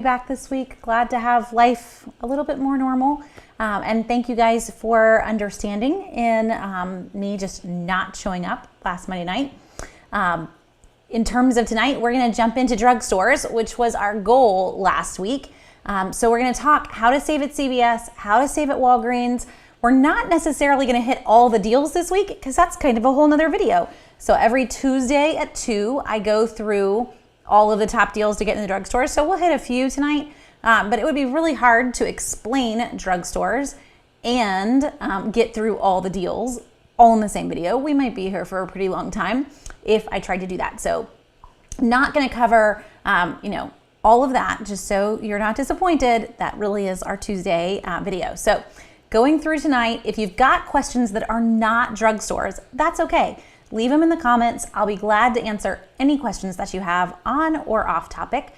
Back this week. Glad to have life a little bit more normal. And thank you guys for understanding in me just not showing up last Monday night. In terms of tonight, we're going to jump into drugstores, which was our goal last week. So we're going to talk how to save at CVS, how to save at Walgreens. We're not necessarily going to hit all the deals this week because that's kind of a whole nother video. So every Tuesday at 2, I go through all of the top deals to get in the drugstore. So we'll hit a few tonight, but it would be really hard to explain drugstores and get through all the deals all in the same video. We might be here for a pretty long time if I tried to do that. So not going to cover, all of that, just so you're not disappointed. That really is our Tuesday video. So going through tonight, if you've got questions that are not drugstores, that's okay. Leave them in the comments. I'll be glad to answer any questions that you have on or off topic.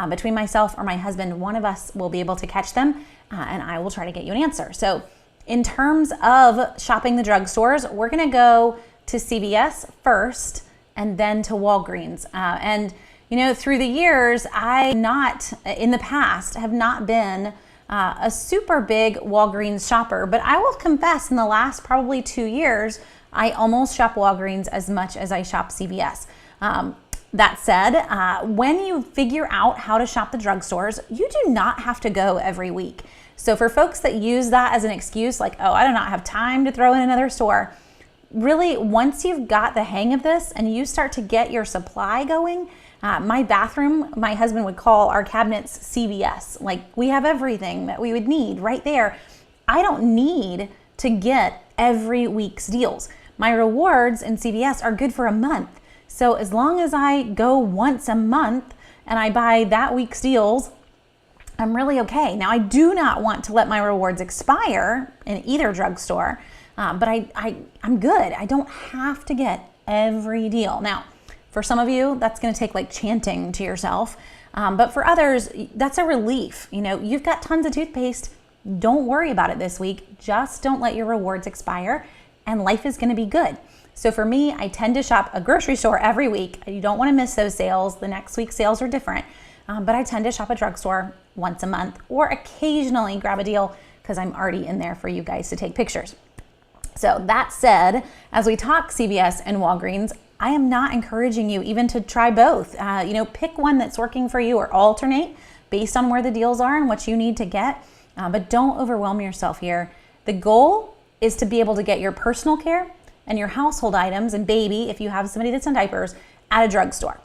Between myself or my husband, one of us will be able to catch them, and I will try to get you an answer. So in terms of shopping the drugstores, we're gonna go to CVS first and then to Walgreens. And through the years, in the past, have not been a super big Walgreens shopper, but I will confess in the last probably 2 years, I almost shop Walgreens as much as I shop CVS. That said, when you figure out how to shop the drugstores, you do not have to go every week. So for folks that use that as an excuse, like, oh, I do not have time to throw in another store, really, once you've got the hang of this and you start to get your supply going, my bathroom, my husband would call our cabinets CVS. Like, we have everything that we would need right there. I don't need to get every week's deals. My rewards in CVS are good for a month. So as long as I go once a month and I buy that week's deals, I'm really okay. Now, I do not want to let my rewards expire in either drugstore, but I'm good. I don't have to get every deal. Now, for some of you, that's gonna take like chanting to yourself. But for others, that's a relief. You've got tons of toothpaste. Don't worry about it this week. Just don't let your rewards expire and life is gonna be good. So for me, I tend to shop a grocery store every week. You don't wanna miss those sales. The next week's sales are different, but I tend to shop a drugstore once a month or occasionally grab a deal because I'm already in there for you guys to take pictures. So that said, as we talk CVS and Walgreens, I am not encouraging you even to try both. Pick one that's working for you or alternate based on where the deals are and what you need to get. But don't overwhelm yourself here. The goal is to be able to get your personal care and your household items and baby, if you have somebody that's on diapers, at a drugstore.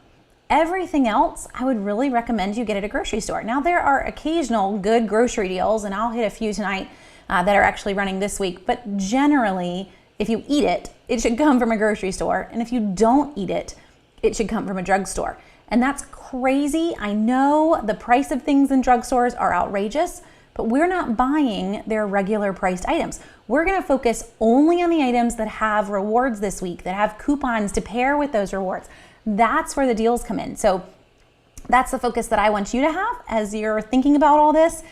Everything else, I would really recommend you get at a grocery store. Now, there are occasional good grocery deals, and I'll hit a few tonight that are actually running this week. But generally, if you eat it, it should come from a grocery store. And if you don't eat it, it should come from a drugstore. And that's crazy. I know the price of things in drugstores are outrageous, but we're not buying their regular priced items. We're gonna focus only on the items that have rewards this week, that have coupons to pair with those rewards. That's where the deals come in. So that's the focus that I want you to have as you're thinking about all this.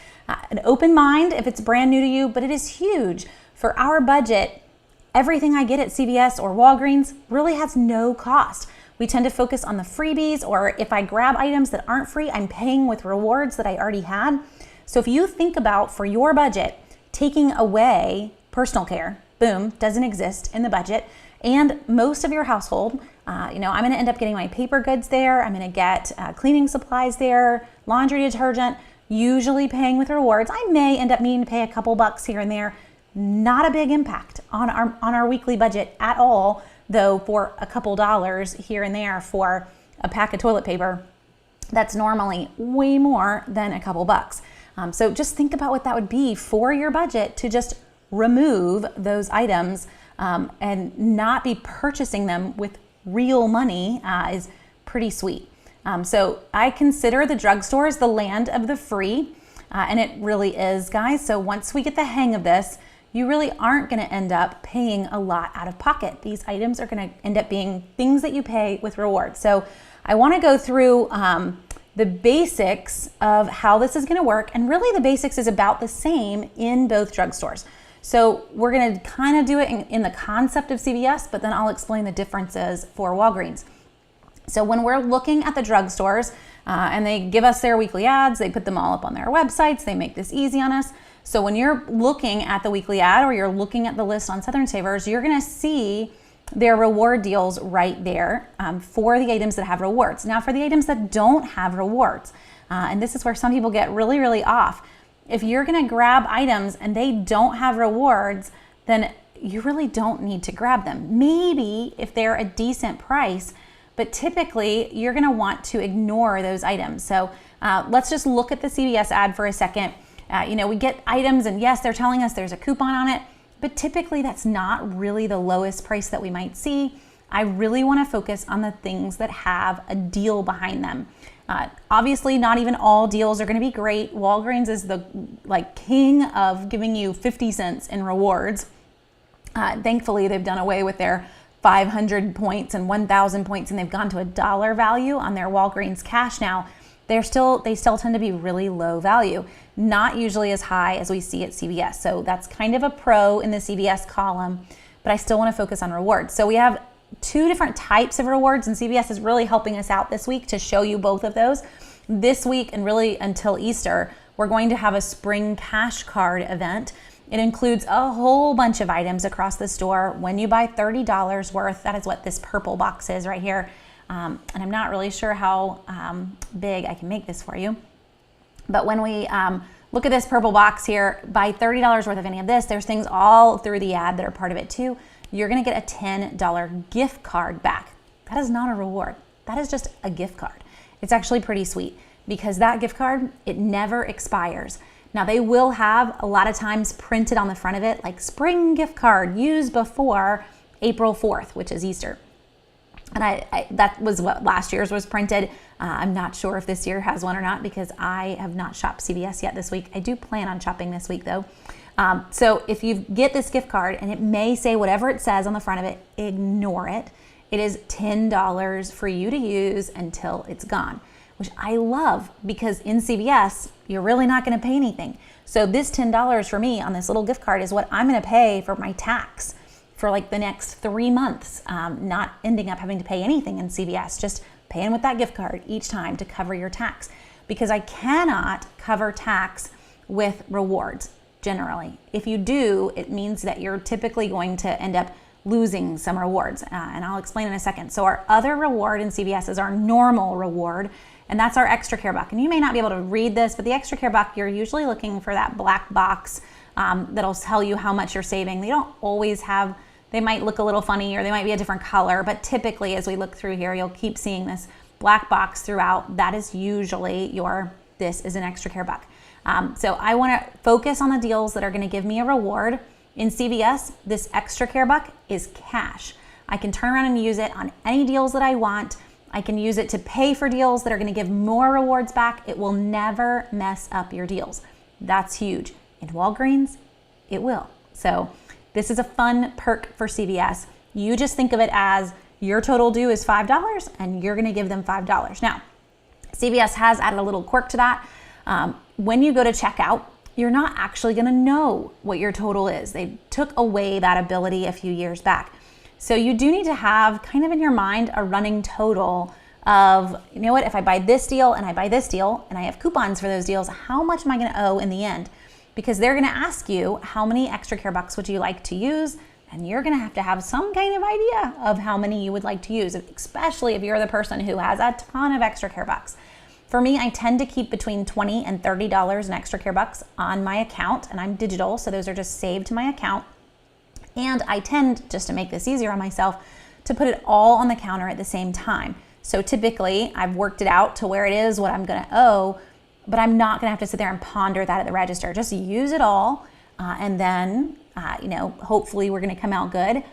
An open mind if it's brand new to you, but it is huge. For our budget, everything I get at CVS or Walgreens really has no cost. We tend to focus on the freebies, or if I grab items that aren't free, I'm paying with rewards that I already had. So if you think about, for your budget, taking away personal care, boom, doesn't exist in the budget, and most of your household, I'm gonna end up getting my paper goods there, I'm gonna get cleaning supplies there, laundry detergent, usually paying with rewards. I may end up needing to pay a couple bucks here and there. Not a big impact on our weekly budget at all, though for a couple dollars here and there for a pack of toilet paper, that's normally way more than a couple bucks. So just think about what that would be for your budget to just remove those items and not be purchasing them with real money is pretty sweet. So I consider the drugstores the land of the free, and it really is, guys. So once we get the hang of this, you really aren't gonna end up paying a lot out of pocket. These items are gonna end up being things that you pay with rewards. So I wanna go through the basics of how this is gonna work, and really the basics is about the same in both drugstores. So we're gonna kind of do it in the concept of CVS, but then I'll explain the differences for Walgreens. So when we're looking at the drugstores and they give us their weekly ads, they put them all up on their websites, they make this easy on us. So when you're looking at the weekly ad or you're looking at the list on Southern Savers, you're gonna see their reward deals right there for the items that have rewards. Now for the items that don't have rewards, and this is where some people get really, really off. If you're gonna grab items and they don't have rewards, then you really don't need to grab them. Maybe if they're a decent price, but typically you're gonna want to ignore those items. So let's just look at the CVS ad for a second. We get items and yes, they're telling us there's a coupon on it, but typically that's not really the lowest price that we might see. I really wanna focus on the things that have a deal behind them. Obviously, not even all deals are gonna be great. Walgreens is the king of giving you 50 cents in rewards. Thankfully, they've done away with their 500 points and 1,000 points, and they've gone to a dollar value on their Walgreens cash now. They still tend to be really low value, not usually as high as we see at CVS. So that's kind of a pro in the CVS column, but I still want to focus on rewards. So we have two different types of rewards, and CVS is really helping us out this week to show you both of those. This week and really until Easter, we're going to have a spring cash card event. It includes a whole bunch of items across the store. When you buy $30 worth, that is what this purple box is right here. And I'm not really sure how big I can make this for you. But when we look at this purple box here, buy $30 worth of any of this, there's things all through the ad that are part of it too. You're gonna get a $10 gift card back. That is not a reward. That is just a gift card. It's actually pretty sweet because that gift card, it never expires. Now they will have a lot of times printed on the front of it, like spring gift card used before April 4th, which is Easter. And that was what last year's was printed. I'm not sure if this year has one or not because I have not shopped CVS yet this week. I do plan on shopping this week though. So if you get this gift card and it may say whatever it says on the front of it, ignore it. It is $10 for you to use until it's gone, which I love because in CVS, you're really not gonna pay anything. So this $10 for me on this little gift card is what I'm gonna pay for my tax for like the next 3 months, not ending up having to pay anything in CVS, just paying with that gift card each time to cover your tax. Because I cannot cover tax with rewards generally. If you do, it means that you're typically going to end up losing some rewards, and I'll explain in a second. So our other reward in CVS is our normal reward, and that's our extra care buck. And you may not be able to read this, but the extra care buck, you're usually looking for that black box that'll tell you how much you're saving. They don't always have, they might look a little funny or they might be a different color, but typically as we look through here, you'll keep seeing this black box throughout. That is usually your, this is an extra care buck. So I wanna focus on the deals that are gonna give me a reward. In CVS, this extra care buck is cash. I can turn around and use it on any deals that I want. I can use it to pay for deals that are gonna give more rewards back. It will never mess up your deals. That's huge. In Walgreens, it will. So this is a fun perk for CVS. You just think of it as your total due is $5 and you're gonna give them $5. Now, CVS has added a little quirk to that. When you go to checkout, you're not actually gonna know what your total is. They took away that ability a few years back. So you do need to have kind of in your mind a running total of, you know what, if I buy this deal and I buy this deal and I have coupons for those deals, how much am I gonna owe in the end? Because they're gonna ask you how many extra care bucks would you like to use, and you're gonna have some kind of idea of how many you would like to use, especially if you're the person who has a ton of extra care bucks. For me, I tend to keep between $20 and $30 in extra care bucks on my account, and I'm digital, so those are just saved to my account. And I tend, just to make this easier on myself, to put it all on the counter at the same time. So typically, I've worked it out to where it is what I'm gonna owe, but I'm not gonna have to sit there and ponder that at the register. Just use it all, and then, hopefully we're gonna come out good.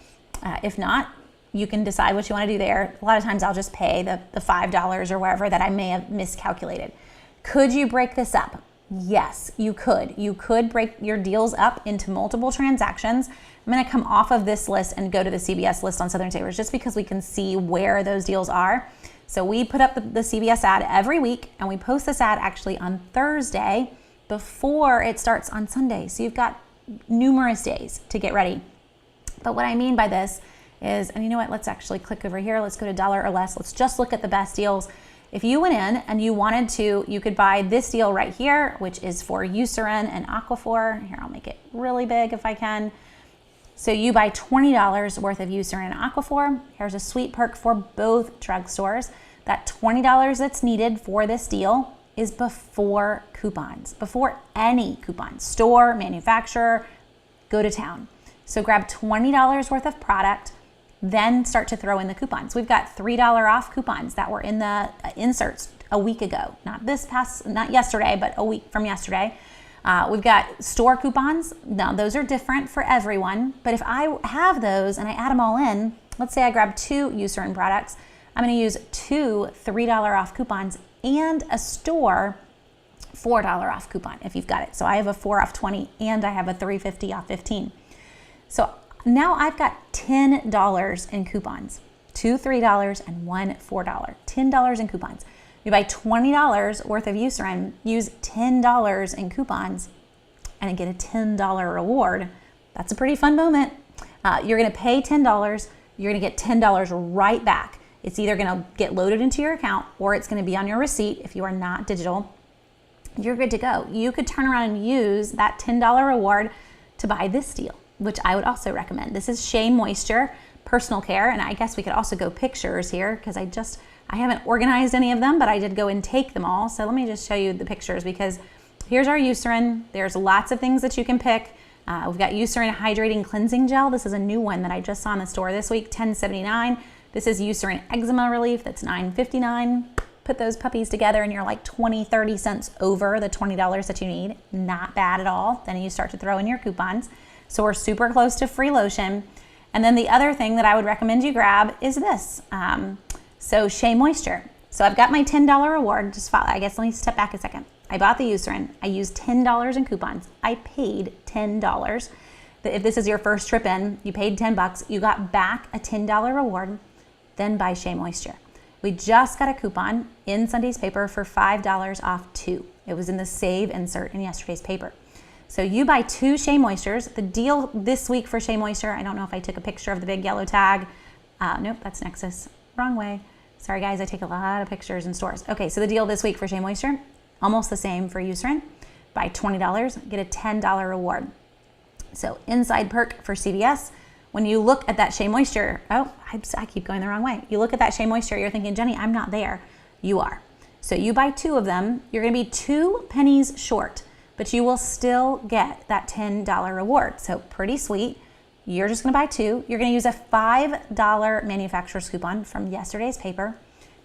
If not, you can decide what you wanna do there. A lot of times I'll just pay the $5 or wherever that I may have miscalculated. Could you break this up? Yes, you could. You could break your deals up into multiple transactions. I'm gonna come off of this list and go to the CVS list on Southern Savers just because we can see where those deals are. So we put up the CVS ad every week, and we post this ad actually on Thursday before it starts on Sunday. So you've got numerous days to get ready. But what I mean by this is, and you know what, let's actually click over here. Let's go to dollar or less. Let's just look at the best deals. If you went in and you wanted to, you could buy this deal right here, which is for Eucerin and Aquaphor. Here, I'll make it really big if I can. So you buy $20 worth of Eucerin and Aquaphor. Here's a sweet perk for both drugstores. That $20 that's needed for this deal is before coupons, before any coupons, store, manufacturer, go to town. So grab $20 worth of product, then start to throw in the coupons. We've got $3 off coupons that were in the inserts a week ago. Not yesterday, but a week from yesterday. We've got store coupons. Now those are different for everyone, but if I have those and I add them all in, let's say I grab 2 Eucerin products, I'm gonna use 2 $3 off coupons and a store $4 off coupon if you've got it. So I have a 4 off 20 and I have a 350 off 15. So now I've got $10 in coupons, 2 $3 and 1 $4, $10 in coupons. You buy $20 worth of Eucerin, use $10 in coupons, and get a $10 reward. That's a pretty fun moment. You're gonna pay $10, you're gonna get $10 right back. It's either gonna get loaded into your account or it's gonna be on your receipt if you are not digital. You're good to go. You could turn around and use that $10 reward to buy this deal, which I would also recommend. This is Shea Moisture Personal Care, and I guess we could also go pictures here because I haven't organized any of them, but I did go and take them all. So let me just show you the pictures because here's our Eucerin. There's lots of things that you can pick. We've got Eucerin Hydrating Cleansing Gel. This is a new one that I just saw in the store this week, $10.79. This is Eucerin Eczema Relief, that's $9.59. Put those puppies together and you're like 20-30 cents over the $20 that you need. Not bad at all. Then you start to throw in your coupons. So we're super close to free lotion. And then the other thing that I would recommend you grab is this. So Shea Moisture. So I've got my $10 reward. I guess let me step back a second. I bought the Eucerin. I used $10 in coupons. I paid $10. If this is your first trip in, you paid $10. You got back a $10 reward. Then buy Shea Moisture. We just got a coupon in Sunday's paper for $5 off 2. It was in the save insert in yesterday's paper. So you buy 2 Shea Moistures. The deal this week for Shea Moisture, I don't know if I took a picture of the big yellow tag. Nope, that's Nexus. Wrong way. Sorry guys, I take a lot of pictures in stores. Okay, so the deal this week for Shea Moisture, almost the same for Eucerin. Buy $20, get a $10 reward. So inside perk for CVS. When you look at that Shea Moisture, I keep going the wrong way. You look at that Shea Moisture, you're thinking, Jenny, I'm not there. You are. So you buy 2 of them, you're gonna be 2 pennies short, but you will still get that $10 reward. So pretty sweet. You're just gonna buy 2. You're gonna use a $5 manufacturer's coupon from yesterday's paper.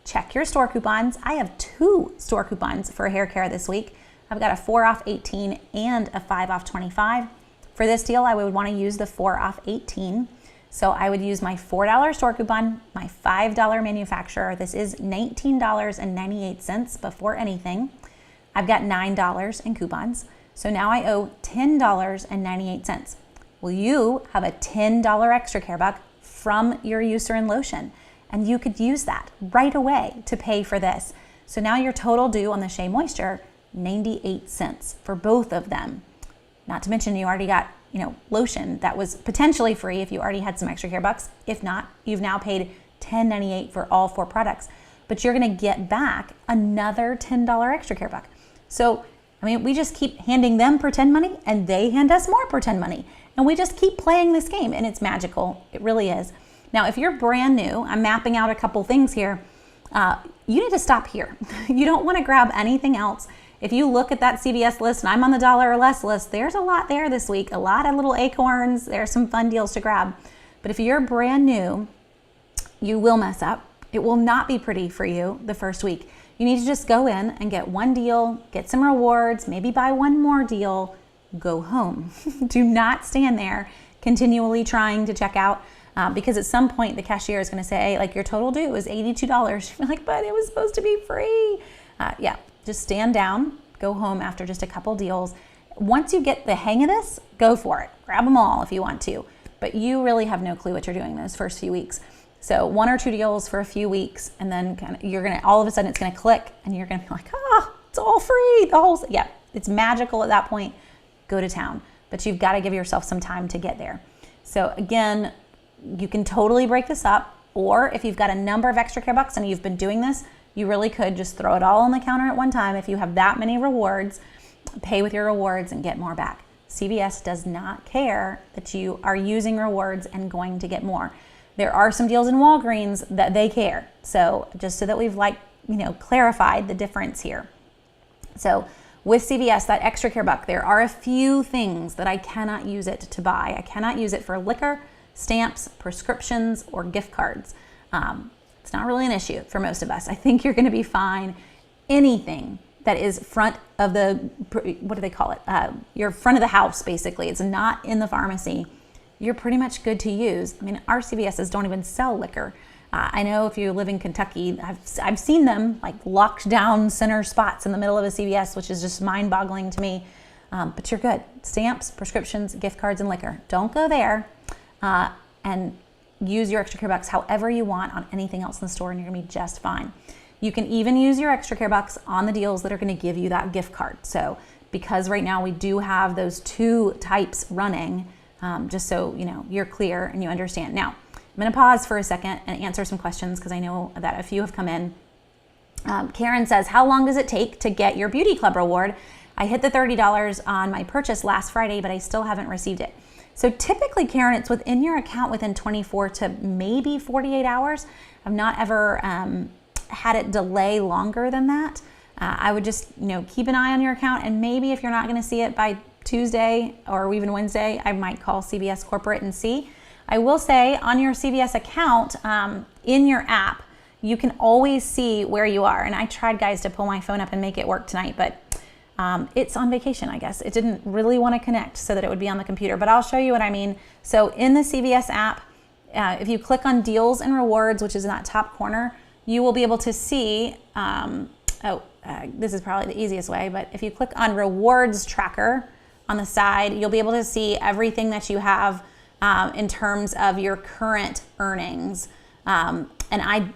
Check your store coupons. I have 2 store coupons for hair care this week. I've got a 4 off 18 and a 5 off 25. For this deal, I would wanna use the 4 off 18. So I would use my $4 store coupon, my $5 manufacturer. This is $19.98 before anything. I've got $9 in coupons. So now I owe $10.98. Well, you have a $10 extra care buck from your Eucerin lotion, and you could use that right away to pay for this. So now your total due on the Shea Moisture, 98 cents for both of them. Not to mention you already got, lotion that was potentially free if you already had some extra care bucks. If not, you've now paid $10.98 for all 4 products, but you're gonna get back another $10 extra care buck. So, we just keep handing them pretend money and they hand us more pretend money. And we just keep playing this game and it's magical. It really is. Now, if you're brand new, I'm mapping out a couple things here. You need to stop here. You don't wanna grab anything else. If you look at that CVS list, and I'm on the dollar or less list, there's a lot there this week, a lot of little acorns. There's some fun deals to grab. But if you're brand new, you will mess up. It will not be pretty for you the first week. You need to just go in and get 1 deal, get some rewards, maybe buy 1 more deal, go home. Do not stand there continually trying to check out because at some point the cashier is gonna say, your total due is $82. You're like, but it was supposed to be free. Yeah. Just stand down, go home after just a couple deals. Once you get the hang of this, go for it. Grab them all if you want to, but you really have no clue what you're doing those first few weeks. So 1 or 2 deals for a few weeks, and then all of a sudden it's gonna click and you're gonna be like, it's all free. It's magical at that point. Go to town, but you've got to give yourself some time to get there. So again, you can totally break this up, or if you've got a number of extra care bucks and you've been doing this, you really could just throw it all on the counter at one time. If you have that many rewards, pay with your rewards and get more back. CVS does not care that you are using rewards and going to get more. There are some deals in Walgreens that they care. So just so that we've clarified the difference here. So with CVS, that extra care buck, there are a few things that I cannot use it to buy. I cannot use it for liquor, stamps, prescriptions, or gift cards. It's not really an issue for most of us. I think you're going to be fine. Anything that is front of the, what do they call it? Your front of the house, basically. It's not in the pharmacy. You're pretty much good to use. I mean, our CVSs don't even sell liquor. I know if you live in Kentucky, I've seen them like locked down center spots in the middle of a CVS, which is just mind-boggling to me. But you're good. Stamps, prescriptions, gift cards, and liquor. Don't go there. And use your extra care bucks however you want on anything else in the store, and you're gonna be just fine. You can even use your extra care bucks on the deals that are gonna give you that gift card. So because right now we do have those two types running, just so you're clear and you understand. Now, I'm gonna pause for a second and answer some questions because I know that a few have come in. Karen says, how long does it take to get your Beauty Club reward? I hit the $30 on my purchase last Friday, but I still haven't received it. So typically, Karen, it's within your account within 24 to maybe 48 hours. I've not ever had it delay longer than that. I would just keep an eye on your account, and maybe if you're not going to see it by Tuesday or even Wednesday, I might call CVS corporate and see. I will say on your CVS account, in your app, you can always see where you are. And I tried, guys, to pull my phone up and make it work tonight, but it's on vacation, I guess. It didn't really want to connect so that it would be on the computer, but I'll show you what I mean. So in the CVS app, if you click on deals and rewards, which is in that top corner, you will be able to see, this is probably the easiest way, but if you click on rewards tracker on the side, you'll be able to see everything that you have in terms of your current earnings. And I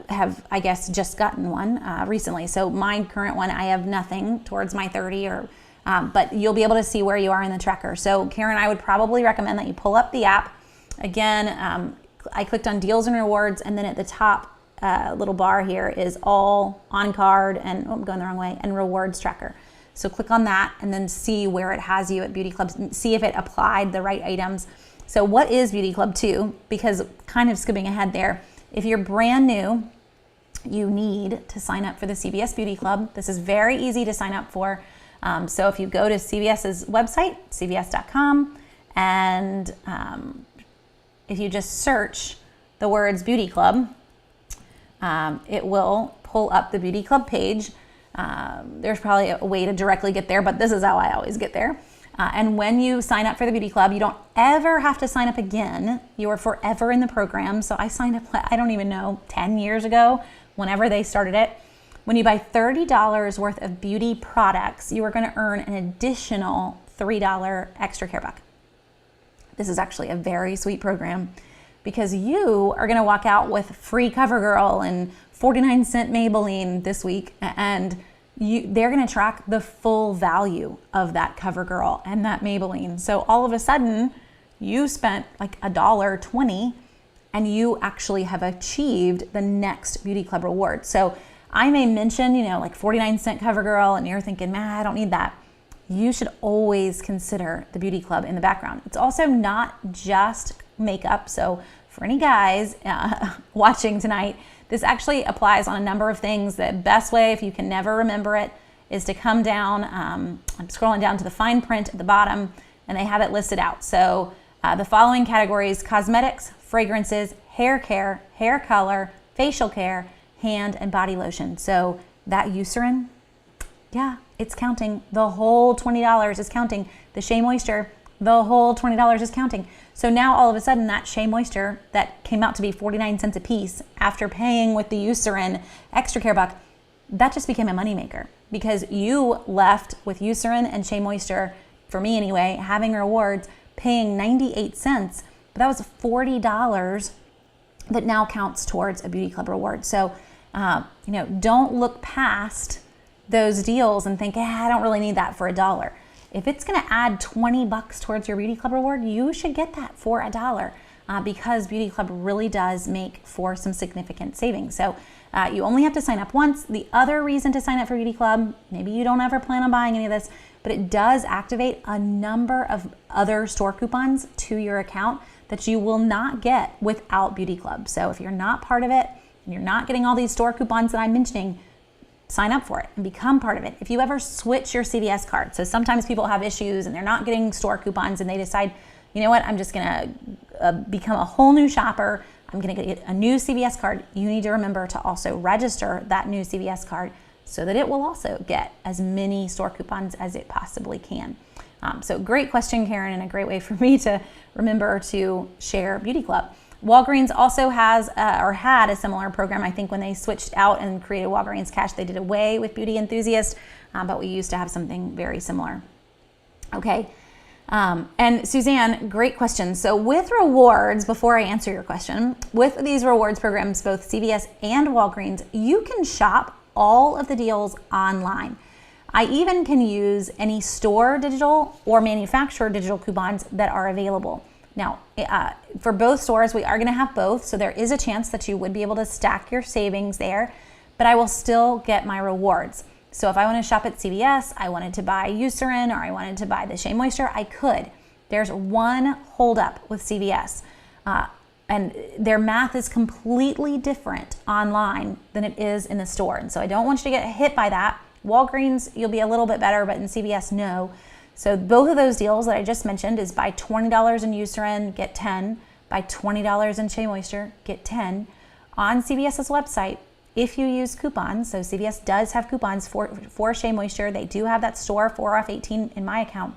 have, I guess, just gotten one recently. So my current one, I have nothing towards my 30 but you'll be able to see where you are in the tracker. So Karen, I would probably recommend that you pull up the app. Again, I clicked on deals and rewards, and then at the top little bar here is all on card and, I'm going the wrong way, and rewards tracker. So click on that and then see where it has you at Beauty Club, see if it applied the right items. So what is Beauty Club 2? Because kind of skipping ahead there, if you're brand new, you need to sign up for the CVS Beauty Club. This is very easy to sign up for. So if you go to CVS's website, cvs.com, and if you just search the words Beauty Club, it will pull up the Beauty Club page. There's probably a way to directly get there, but this is how I always get there. And when you sign up for the Beauty Club, you don't ever have to sign up again. You are forever in the program. So I signed up, I don't even know, 10 years ago, whenever they started it. When you buy $30 worth of beauty products, you are going to earn an additional $3 extra care buck. This is actually a very sweet program because you are going to walk out with free CoverGirl and 49-cent Maybelline this week, and they're going to track the full value of that CoverGirl and that Maybelline. So all of a sudden, you spent like $1.20 and you actually have achieved the next Beauty Club reward. So I may mention, like 49-cent CoverGirl, and you're thinking, man, I don't need that. You should always consider the Beauty Club in the background. It's also not just makeup. So for any guys watching tonight, this actually applies on a number of things. The best way, if you can never remember it, is to come down. I'm scrolling down to the fine print at the bottom, and they have it listed out. So the following categories: cosmetics, fragrances, hair care, hair color, facial care, hand and body lotion. So that Eucerin, yeah, it's counting. The whole $20 is counting. The Shea Moisture, the whole $20 is counting. So now all of a sudden that Shea Moisture that came out to be 49 cents a piece after paying with the Eucerin extra care buck, that just became a moneymaker because you left with Eucerin and Shea Moisture, for me anyway, having rewards, paying 98 cents, but that was $40 that now counts towards a Beauty Club reward. So, don't look past those deals and think, I don't really need that for $1. If it's going to add 20 bucks towards your Beauty Club reward, you should get that for $1. because Beauty Club really does make for some significant savings. So you only have to sign up once. The other reason to sign up for Beauty Club, maybe you don't ever plan on buying any of this, but it does activate a number of other store coupons to your account that you will not get without Beauty Club. So if you're not part of it, and you're not getting all these store coupons that I'm mentioning, sign up for it and become part of it. If you ever switch your CVS card, so sometimes people have issues and they're not getting store coupons and they decide, you know what, I'm just gonna become a whole new shopper, I'm gonna get a new CVS card, you need to remember to also register that new CVS card so that it will also get as many store coupons as it possibly can. So great question, Karen, and a great way for me to remember to share Beauty Club. Walgreens also has or had a similar program. I think when they switched out and created Walgreens Cash, they did away with Beauty Enthusiast, but we used to have something very similar. Okay, and Suzanne, great question. So with rewards, before I answer your question, with these rewards programs, both CVS and Walgreens, you can shop all of the deals online. I even can use any store digital or manufacturer digital coupons that are available. Now, for both stores, we are going to have both, so there is a chance that you would be able to stack your savings there, but I will still get my rewards. So if I want to shop at CVS, I wanted to buy Eucerin, or I wanted to buy the Shea Moisture, I could. There's one holdup with CVS, and their math is completely different online than it is in the store, and so I don't want you to get hit by that. Walgreens, you'll be a little bit better, but in CVS, no. So both of those deals that I just mentioned is buy $20 in Eucerin, get 10. Buy $20 in Shea Moisture, get 10. On CVS's website, if you use coupons, so CVS does have coupons for Shea Moisture. They do have that store 4 off 18 in my account.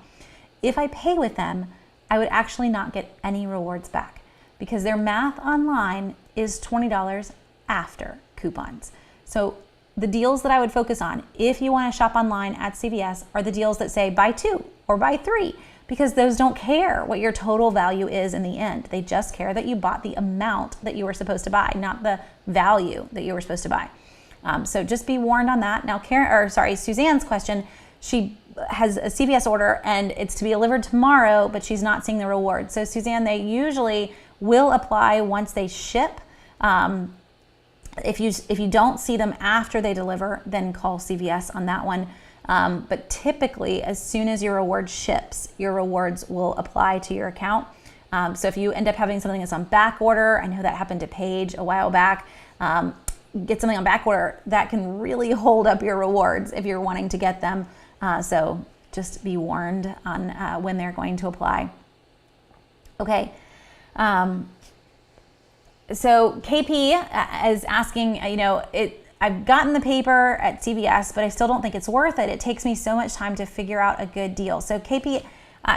If I pay with them, I would actually not get any rewards back because their math online is $20 after coupons. So the deals that I would focus on if you want to shop online at CVS are the deals that say buy 2 or buy 3, because those don't care what your total value is in the end. They just care that you bought the amount that you were supposed to buy, not the value that you were supposed to buy. So just be warned on that. Now, Suzanne's question, she has a CVS order and it's to be delivered tomorrow, but she's not seeing the reward. So Suzanne, they usually will apply once they ship. If you don't see them after they deliver, then call CVS on that one. But typically, as soon as your reward ships, your rewards will apply to your account. So if you end up having something that's on back order, I know that happened to Paige a while back, get something on back order, that can really hold up your rewards if you're wanting to get them. So just be warned on when they're going to apply. Okay. So KP is asking, I've gotten the paper at CVS, but I still don't think it's worth it. It takes me so much time to figure out a good deal. So KP,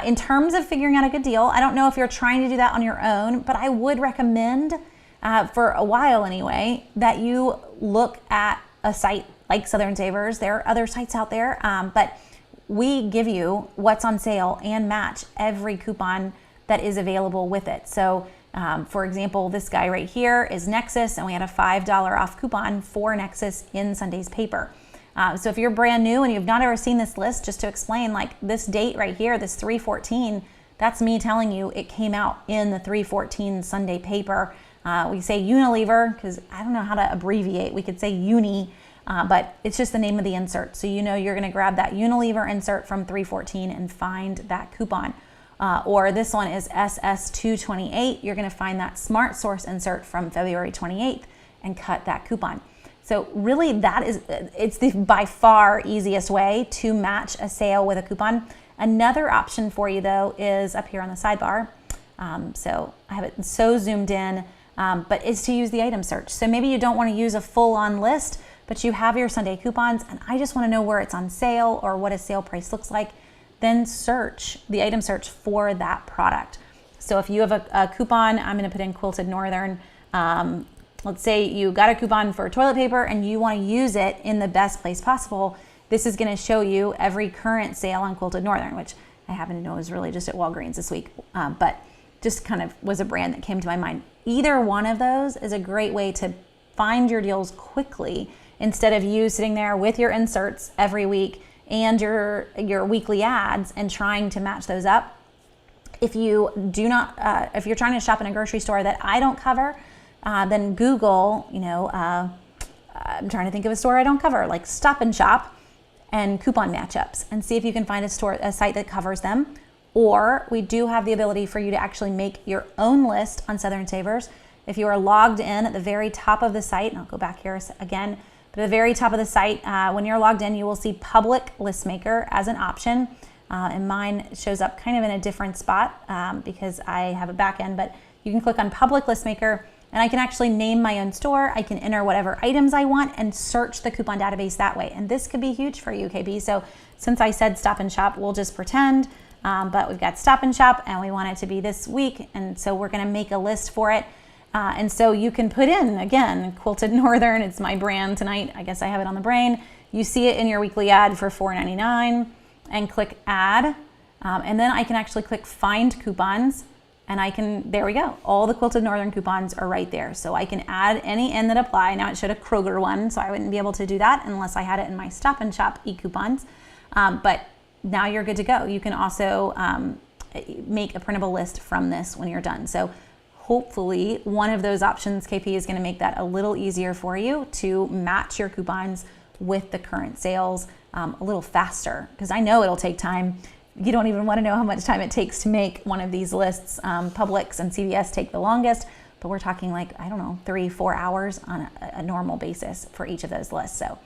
in terms of figuring out a good deal, I don't know if you're trying to do that on your own, but I would recommend, for a while anyway, that you look at a site like Southern Savers. There are other sites out there, but we give you what's on sale and match every coupon that is available with it. So for example, this guy right here is Nexus, and we had a $5 off coupon for Nexus in Sunday's paper. So if you're brand new and you've not ever seen this list, just to explain, like this date right here, this 3/14, that's me telling you it came out in the 3/14 Sunday paper. We say Unilever because I don't know how to abbreviate. We could say Uni, but it's just the name of the insert. So you're going to grab that Unilever insert from 3/14 and find that coupon. Or this one is SS228. You're going to find that Smart Source insert from February 28th and cut that coupon. So really it's the by far easiest way to match a sale with a coupon. Another option for you though is up here on the sidebar. So I have it so zoomed in, but is to use the item search. So maybe you don't want to use a full-on list, but you have your Sunday coupons and I just want to know where it's on sale or what a sale price looks like. Then search the item search for that product. So if you have a coupon, I'm going to put in Quilted Northern. Let's say you got a coupon for toilet paper and you want to use it in the best place possible. This is going to show you every current sale on Quilted Northern, which I happen to know is really just at Walgreens this week, but just kind of was a brand that came to my mind. Either one of those is a great way to find your deals quickly instead of you sitting there with your inserts every week and your weekly ads and trying to match those up. If you do not, if you're trying to shop in a grocery store that I don't cover, then Google, I'm trying to think of a store I don't cover, like Stop and Shop and coupon matchups, and see if you can find a site that covers them. Or we do have the ability for you to actually make your own list on Southern Savers. If you are logged in at the very top of the site, and I'll go back here again, but at the very top of the site, when you're logged in, you will see Public List Maker as an option. And mine shows up kind of in a different spot because I have a back end, but you can click on Public List Maker and I can actually name my own store. I can enter whatever items I want and search the coupon database that way. And this could be huge for you, KB. So since I said Stop and Shop, we'll just pretend, but we've got Stop and Shop and we want it to be this week. And so we're gonna make a list for it. And so you can put in, again, Quilted Northern, it's my brand tonight. I guess I have it on the brain. You see it in your weekly ad for $4.99 and click Add. And then I can actually click Find Coupons and there we go. All the Quilted Northern coupons are right there. So I can add any in that apply. Now it showed a Kroger one, so I wouldn't be able to do that unless I had it in my Stop and Shop e-coupons. But now you're good to go. You can also make a printable list from this when you're done. So hopefully one of those options, KP, is going to make that a little easier for you to match your coupons with the current sales a little faster, because I know it'll take time. You don't even want to know how much time it takes to make one of these lists. Publix and CVS take the longest, but we're talking like, I don't know, 3-4 hours on a normal basis for each of those lists. So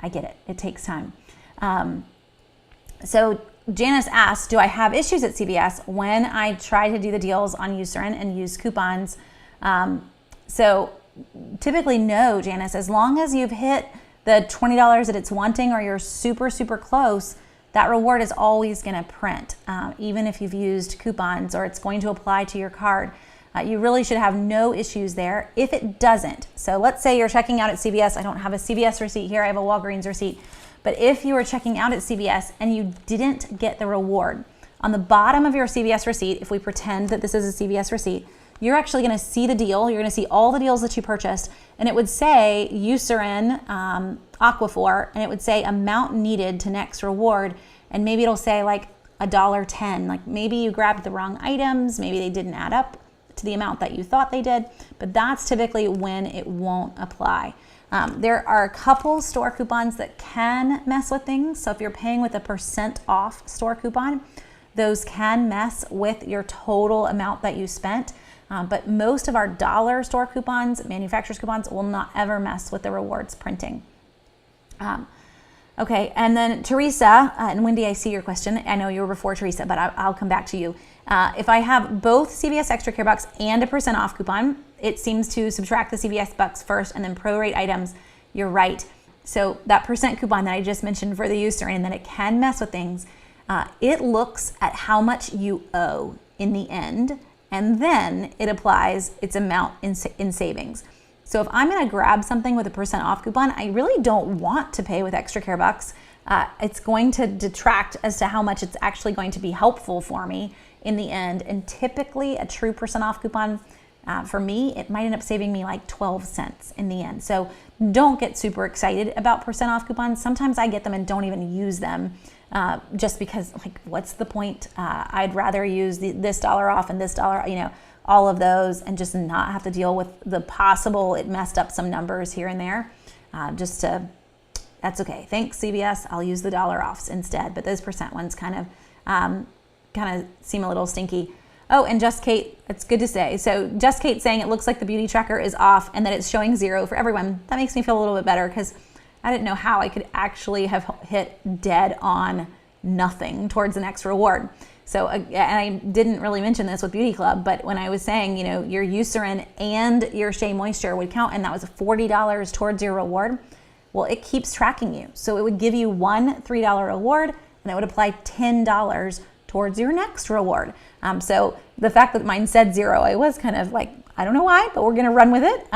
I get it. It takes time. So Janice asked, do I have issues at CVS when I try to do the deals on Eucerin and use coupons? So typically no, Janice, as long as you've hit the $20 that it's wanting or you're super, super close, that reward is always going to print, even if you've used coupons or it's going to apply to your card. You really should have no issues there. If it doesn't, so let's say you're checking out at CVS. I don't have a CVS receipt here. I have a Walgreens receipt. But if you were checking out at CVS and you didn't get the reward, on the bottom of your CVS receipt, if we pretend that this is a CVS receipt, you're actually going to see the deal. You're going to see all the deals that you purchased, and it would say Eucerin Aquaphor, and it would say amount needed to next reward, and maybe it'll say like $1.10. Like maybe you grabbed the wrong items, maybe they didn't add up to the amount that you thought they did, but that's typically when it won't apply. There are a couple store coupons that can mess with things. So if you're paying with a % off store coupon, those can mess with your total amount that you spent. But most of our dollar store coupons, manufacturer's coupons, will not ever mess with the rewards printing. Okay, and then Teresa, and Wendy, I see your question. I know you were before Teresa, but I'll come back to you. If I have both CVS Extra Care Bucks and a % off coupon, it seems to subtract the CVS bucks first and then prorate items. You're right. So that % coupon that I just mentioned for the Eucerin, and that it can mess with things, it looks at how much you owe in the end, and then it applies its amount in savings. So if I'm going to grab something with a % off coupon, I really don't want to pay with Extra Care Bucks. It's going to detract as to how much it's actually going to be helpful for me in the end. And typically a true % off coupon, for me, it might end up saving me like 12 cents in the end. So don't get super excited about % off coupons. Sometimes I get them and don't even use them just because, like, what's the point? I'd rather use this dollar off and this dollar, all of those, and just not have to deal with the possible it messed up some numbers here and there. That's okay. Thanks, CVS. I'll use the dollar offs instead. But those % ones kind of seem a little stinky. Oh, and Just Kate, it's good to say. So Just Kate saying it looks like the beauty tracker is off and that it's showing 0 for everyone. That makes me feel a little bit better, because I didn't know how I could actually have hit dead on nothing towards the next reward. So, and I didn't really mention this with Beauty Club, but when I was saying, your Eucerin and your Shea Moisture would count, and that was $40 towards your reward, well, it keeps tracking you. So it would give you one $3 reward, and it would apply $10 towards your next reward. So the fact that mine said 0, I was kind of like, I don't know why, but we're going to run with it.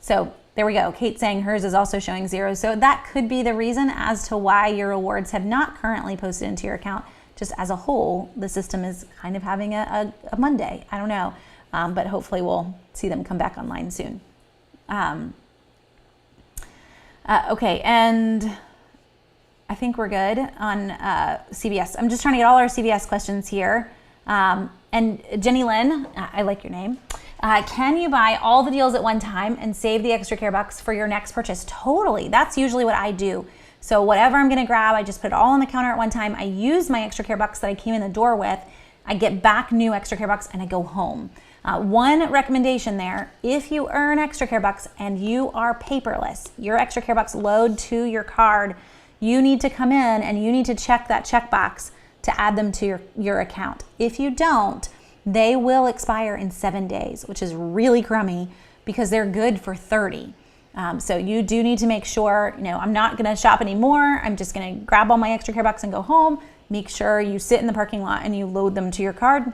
So there we go. Kate saying hers is also showing 0. So that could be the reason as to why your rewards have not currently posted into your account. Just as a whole, the system is kind of having a Monday. I don't know, but hopefully we'll see them come back online soon. Okay, and I think we're good on CVS. I'm just trying to get all our CVS questions here. And Jenny Lynn, I like your name. Can you buy all the deals at one time and save the extra care bucks for your next purchase? Totally. That's usually what I do. So whatever I'm going to grab, I just put it all on the counter at one time. I use my extra care bucks that I came in the door with. I get back new extra care bucks and I go home. One recommendation there, if you earn extra care bucks and you are paperless, your extra care bucks load to your card, you need to come in and you need to check that checkbox to add them to your account. If you don't, they will expire in 7 days, which is really crummy because they're good for 30. So you do need to make sure, I'm not going to shop anymore. I'm just going to grab all my extra care bucks and go home. Make sure you sit in the parking lot and you load them to your card.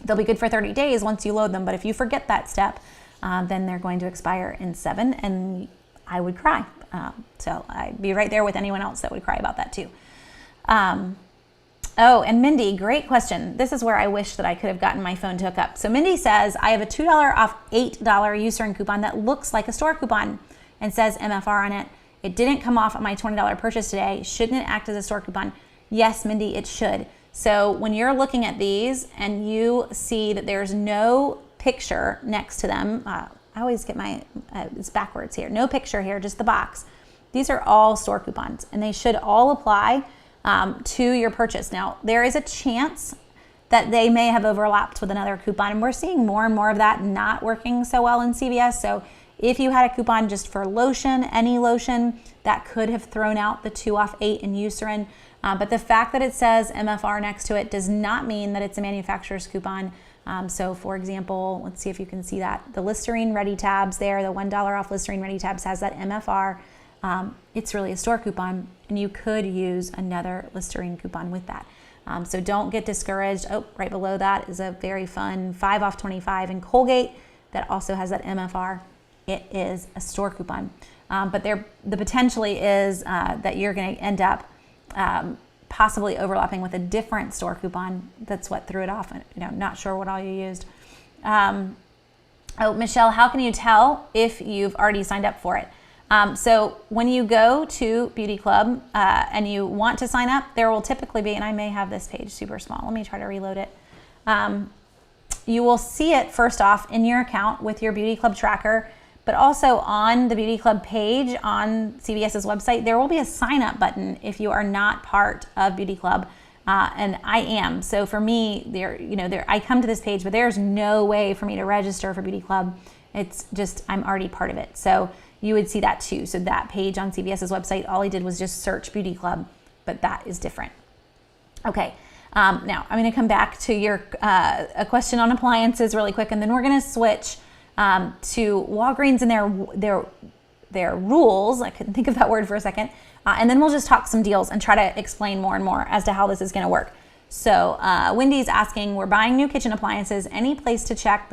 They'll be good for 30 days once you load them. But if you forget that step, then they're going to expire in 7, and I would cry. So I'd be right there with anyone else that would cry about that too. Oh, and Mindy, great question. This is where I wish that I could have gotten my phone to hook up. So Mindy says, I have a $2 off $8 Eucerin coupon that looks like a store coupon and says MFR on it. It didn't come off on my $20 purchase today. Shouldn't it act as a store coupon? Yes, Mindy, it should. So when you're looking at these and you see that there's no picture next to them, I always get it's backwards here. No picture here, just the box. These are all store coupons and they should all apply to your purchase. Now, there is a chance that they may have overlapped with another coupon, and we're seeing more and more of that not working so well in CVS. So if you had a coupon just for lotion, any lotion, that could have thrown out the 2 off 8 in Eucerin. But the fact that it says MFR next to it does not mean that it's a manufacturer's coupon. So for example, let's see if you can see that. The Listerine Ready Tabs there, the $1 off Listerine Ready Tabs has that MFR. It's really a store coupon, and you could use another Listerine coupon with that. So don't get discouraged. Oh, right below that is a very fun 5 off 25 in Colgate that also has that MFR. It is a store coupon. But the potentially is that you're going to end up possibly overlapping with a different store coupon. That's what threw it off. Not sure what all you used. Oh, Michelle, how can you tell if you've already signed up for it? So when you go to Beauty Club and you want to sign up, there will typically be, and I may have this page super small. Let me try to reload it. You will see it first off in your account with your Beauty Club tracker, but also on the Beauty Club page on CVS's website, there will be a sign up button if you are not part of Beauty Club. And I am. So for me, I come to this page, but there's no way for me to register for Beauty Club. It's just, I'm already part of it. So you would see that too. So that page on CVS's website, all I did was just search Beauty Club, but that is different. Okay. Now I'm going to come back to your a question on appliances really quick, and then we're going to switch to Walgreens and their rules. I couldn't think of that word for a second. And then we'll just talk some deals and try to explain more and more as to how this is going to work. So Wendy's asking, we're buying new kitchen appliances. Any place to check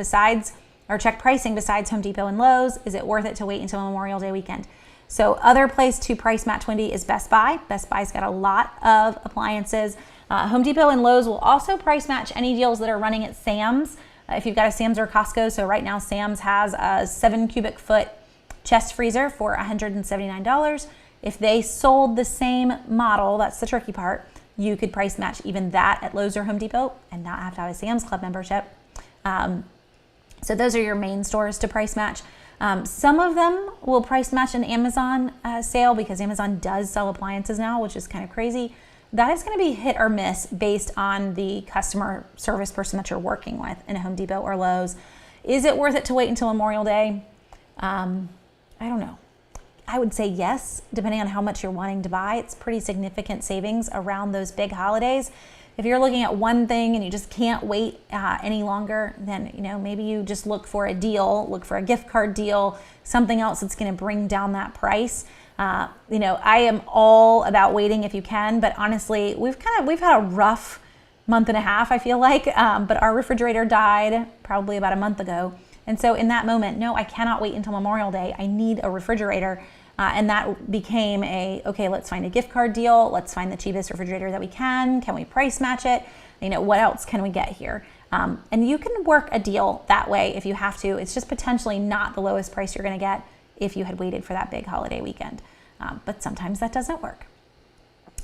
check pricing besides Home Depot and Lowe's? Is it worth it to wait until Memorial Day weekend? So other place to price match Wendy is Best Buy. Best Buy's got a lot of appliances. Home Depot and Lowe's will also price match any deals that are running at Sam's. If you've got a Sam's or Costco, so right now Sam's has a 7 cubic foot chest freezer for $179. If they sold the same model, that's the tricky part, you could price match even that at Lowe's or Home Depot and not have to have a Sam's Club membership. So those are your main stores to price match. Some of them will price match an Amazon sale because Amazon does sell appliances now, which is kind of crazy. That is going to be hit or miss based on the customer service person that you're working with in a Home Depot or Lowe's. Is it worth it to wait until Memorial Day? I don't know. I would say yes, depending on how much you're wanting to buy. It's pretty significant savings around those big holidays. If you're looking at one thing and you just can't wait any longer, then maybe you just look for a deal, look for a gift card deal, something else that's going to bring down that price. I am all about waiting if you can, but honestly, we've had a rough month and a half, I feel like, but our refrigerator died probably about a month ago. And so in that moment, no, I cannot wait until Memorial Day. I need a refrigerator. And that became okay, let's find a gift card deal. Let's find the cheapest refrigerator that we can. Can we price match it? What else can we get here? And you can work a deal that way if you have to. It's just potentially not the lowest price you're going to get if you had waited for that big holiday weekend. But sometimes that doesn't work.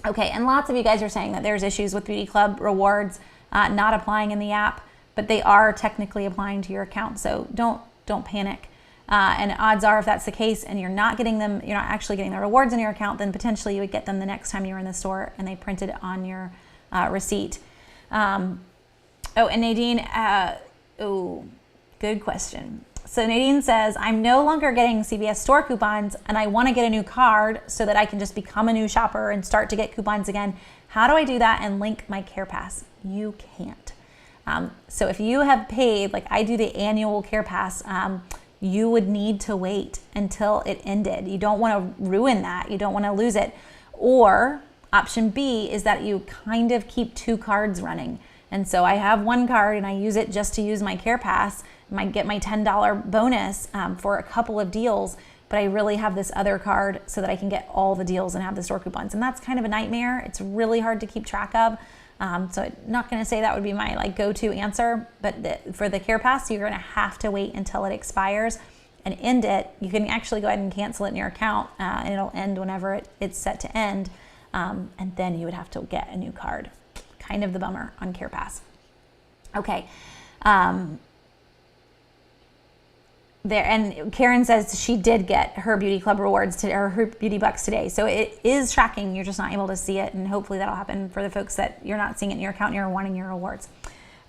Okay, and lots of you guys are saying that there's issues with Beauty Club rewards not applying in the app. but they are technically applying to your account. So don't panic. And odds are, if that's the case and you're not actually getting the rewards in your account, then potentially you would get them the next time you're in the store and they printed it on your receipt. And Nadine, good question. So Nadine says, I'm no longer getting CVS store coupons and I want to get a new card so that I can just become a new shopper and start to get coupons again. How do I do that and link my CarePass? You can't. So if you have paid, like I do the annual CarePass, you would need to wait until it ended. You don't want to ruin that. You don't want to lose it. Or option B is that you kind of keep two cards running. And so I have one card and I use it just to use my CarePass. I might get my $10 bonus for a couple of deals, but I really have this other card so that I can get all the deals and have the store coupons. And that's kind of a nightmare. It's really hard to keep track of. So I'm not going to say that would be my go-to answer, but for the CarePass, you're going to have to wait until it expires and end it. You can actually go ahead and cancel it in your account, and it'll end whenever it's set to end. And then you would have to get a new card. Kind of the bummer on CarePass. Okay. And Karen says she did get her Beauty Club rewards today, or her Beauty Bucks today. So it is tracking. You're just not able to see it. And hopefully that'll happen for the folks that you're not seeing it in your account and you're wanting your rewards.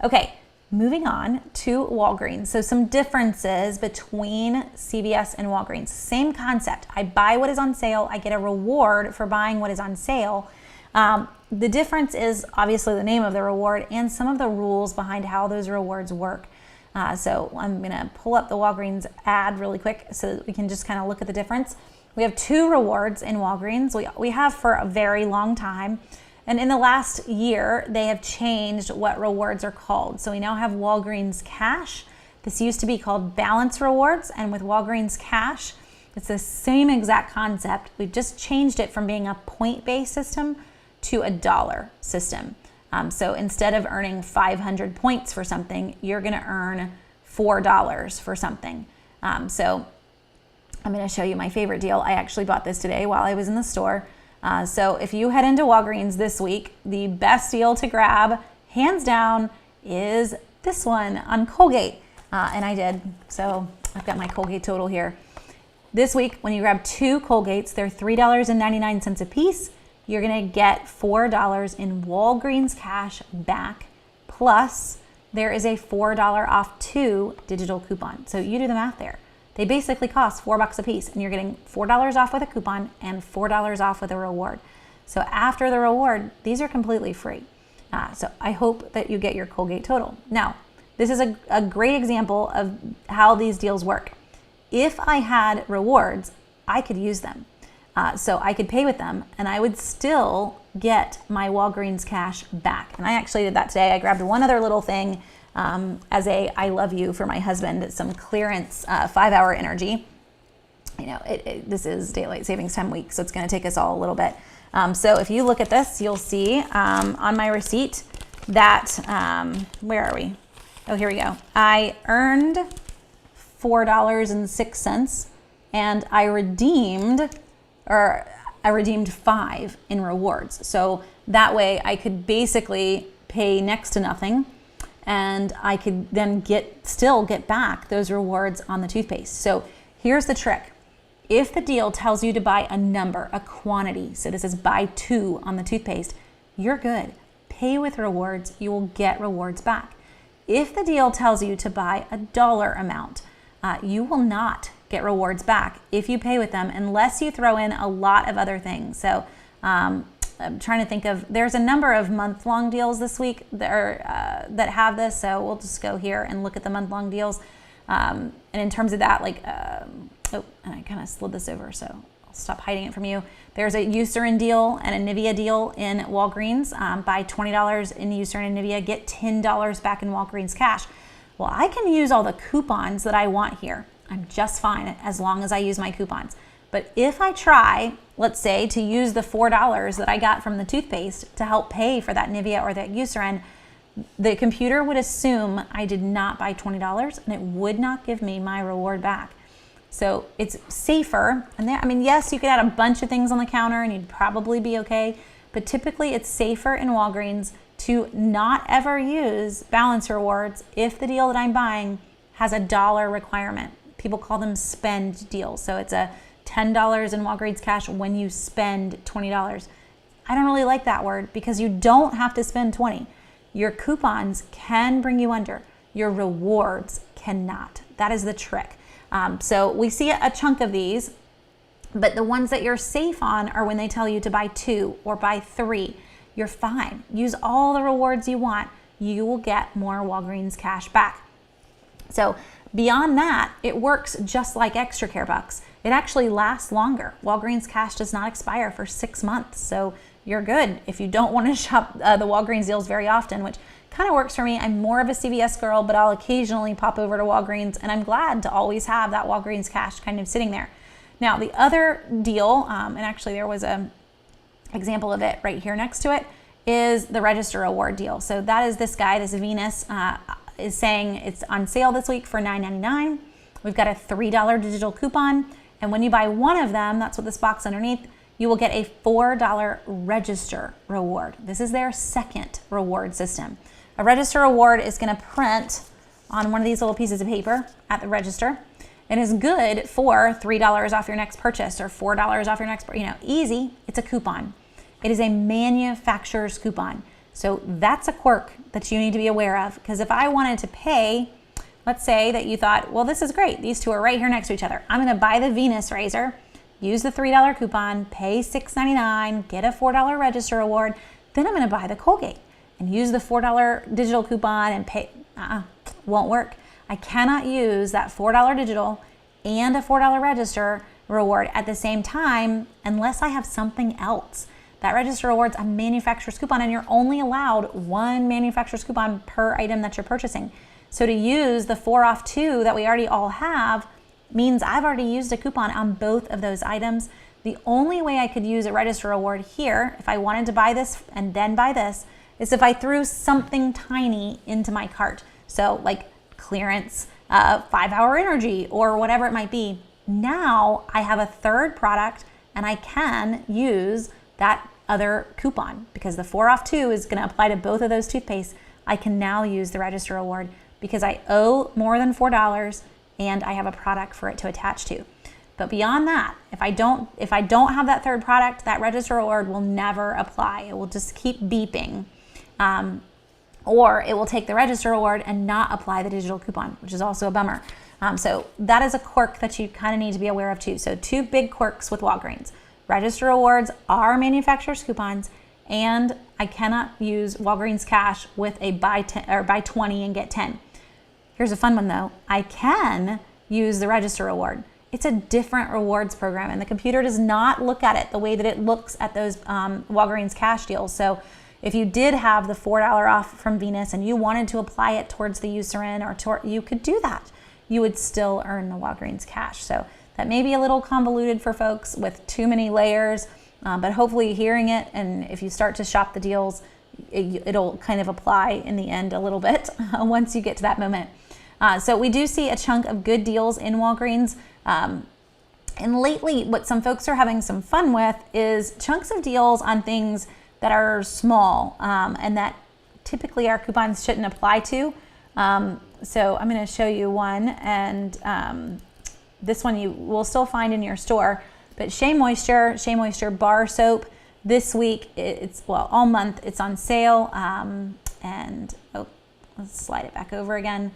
Okay, moving on to Walgreens. So some differences between CVS and Walgreens. Same concept. I buy what is on sale. I get a reward for buying what is on sale. The difference is obviously the name of the reward and some of the rules behind how those rewards work. So I'm going to pull up the Walgreens ad really quick so that we can just kind of look at the difference. We have two rewards in Walgreens. We have for a very long time. And in the last year, they have changed what rewards are called. So we now have Walgreens Cash. This used to be called Balance Rewards. And with Walgreens Cash, it's the same exact concept. We've just changed it from being a point-based system to a dollar system. So instead of earning 500 points for something, you're going to earn $4 for something. So I'm going to show you my favorite deal. I actually bought this today while I was in the store. So if you head into Walgreens this week, the best deal to grab, hands down, is this one on Colgate. And I did. So I've got my Colgate total here. This week, when you grab two Colgates, they're $3.99 a piece. You're going to get $4 in Walgreens Cash back, plus there is a $4 off 2 digital coupon. So you do the math there. They basically cost $4 a piece, and you're getting $4 off with a coupon and $4 off with a reward. So after the reward, these are completely free. So I hope that you get your Colgate total. Now, this is a great example of how these deals work. If I had rewards, I could use them. So I could pay with them and I would still get my Walgreens Cash back. And I actually did that today. I grabbed one other little thing as a I love you for my husband, some clearance 5-hour energy. You know, this is daylight savings time week, so it's going to take us all a little bit. So if you look at this, you'll see on my receipt that, where are we? Oh, here we go. I earned $4.06 and I redeemed 5 in rewards. So that way I could basically pay next to nothing and I could then still get back those rewards on the toothpaste. So here's the trick. If the deal tells you to buy a number, a quantity, so this is buy 2 on the toothpaste, you're good. Pay with rewards, you will get rewards back. If the deal tells you to buy a dollar amount, you will not get rewards back if you pay with them unless you throw in a lot of other things. So I'm trying to think of, there's a number of month-long deals this week that have this, so we'll just go here and look at the month-long deals. And in terms of that, and I kind of slid this over, so I'll stop hiding it from you. There's a Eucerin deal and a Nivea deal in Walgreens. Buy $20 in Eucerin and Nivea, get $10 back in Walgreens Cash. Well, I can use all the coupons that I want here. I'm just fine as long as I use my coupons. But if I try, let's say, to use the $4 that I got from the toothpaste to help pay for that Nivea or that Eucerin, the computer would assume I did not buy $20 and it would not give me my reward back. So it's safer. And yes, you could add a bunch of things on the counter and you'd probably be okay, but typically it's safer in Walgreens to not ever use balance rewards if the deal that I'm buying has a dollar requirement. People call them spend deals. So it's a $10 in Walgreens cash when you spend $20. I don't really like that word because you don't have to spend 20. Your coupons can bring you under. Your rewards cannot. That is the trick. So we see a chunk of these, but the ones that you're safe on are when they tell you to buy 2 or buy 3. You're fine. Use all the rewards you want. You will get more Walgreens cash back. So beyond that, it works just like Extra Care Bucks. It actually lasts longer. Walgreens cash does not expire for 6 months. So you're good if you don't want to shop the Walgreens deals very often, which kind of works for me. I'm more of a CVS girl, but I'll occasionally pop over to Walgreens, and I'm glad to always have that Walgreens cash kind of sitting there. Now, the other deal, and actually there was a example of it right here next to it, is the Register Award deal. So that is this guy, this Venus, is saying it's on sale this week for $9.99. We've got a $3 digital coupon, and when you buy one of them, that's what this box underneath, you will get a $4 Register reward. This is their second reward system. A Register award is going to print on one of these little pieces of paper at the register. It is good for $3 off your next purchase or $4 off your next, easy. It's a coupon. It is a manufacturer's coupon. So that's a quirk that you need to be aware of, because if I wanted to pay, let's say that you thought, well, this is great. These two are right here next to each other. I'm going to buy the Venus razor, use the $3 coupon, pay $6.99, get a $4 Register award. Then I'm going to buy the Colgate and use the $4 digital coupon and pay. Won't work. I cannot use that $4 digital and a $4 Register reward at the same time unless I have something else. That Register reward's a manufacturer's coupon, and you're only allowed one manufacturer's coupon per item that you're purchasing. So to use the 4 off 2 that we already all have means I've already used a coupon on both of those items. The only way I could use a Register award here, if I wanted to buy this and then buy this, is if I threw something tiny into my cart. So like clearance, 5-hour energy, or whatever it might be. Now I have a third product and I can use that other coupon because the 4 off 2 is going to apply to both of those toothpastes. I can now use the Register award because I owe more than $4 and I have a product for it to attach to. But beyond that, if I don't have that third product, that Register award will never apply. It will just keep beeping. Or it will take the Register award and not apply the digital coupon, which is also a bummer. So that is a quirk that you kind of need to be aware of too. So 2 big quirks with Walgreens. Register awards are manufacturer's coupons, and I cannot use Walgreens cash with a buy 10 or buy 20 and get 10. Here's a fun one though. I can use the Register award. It's a different rewards program, and the computer does not look at it the way that it looks at those Walgreens cash deals. So if you did have the $4 off from Venus and you wanted to apply it towards the Eucerin or you could do that. You would still earn the Walgreens cash. So that may be a little convoluted for folks with too many layers, but hopefully hearing it, and if you start to shop the deals, it'll kind of apply in the end a little bit once you get to that moment. So we do see a chunk of good deals in Walgreens. And lately, what some folks are having some fun with is chunks of deals on things that are small and that typically our coupons shouldn't apply to. So I'm going to show you one, and this one you will still find in your store. But Shea Moisture Bar Soap, this week, all month, it's on sale. And let's slide it back over again.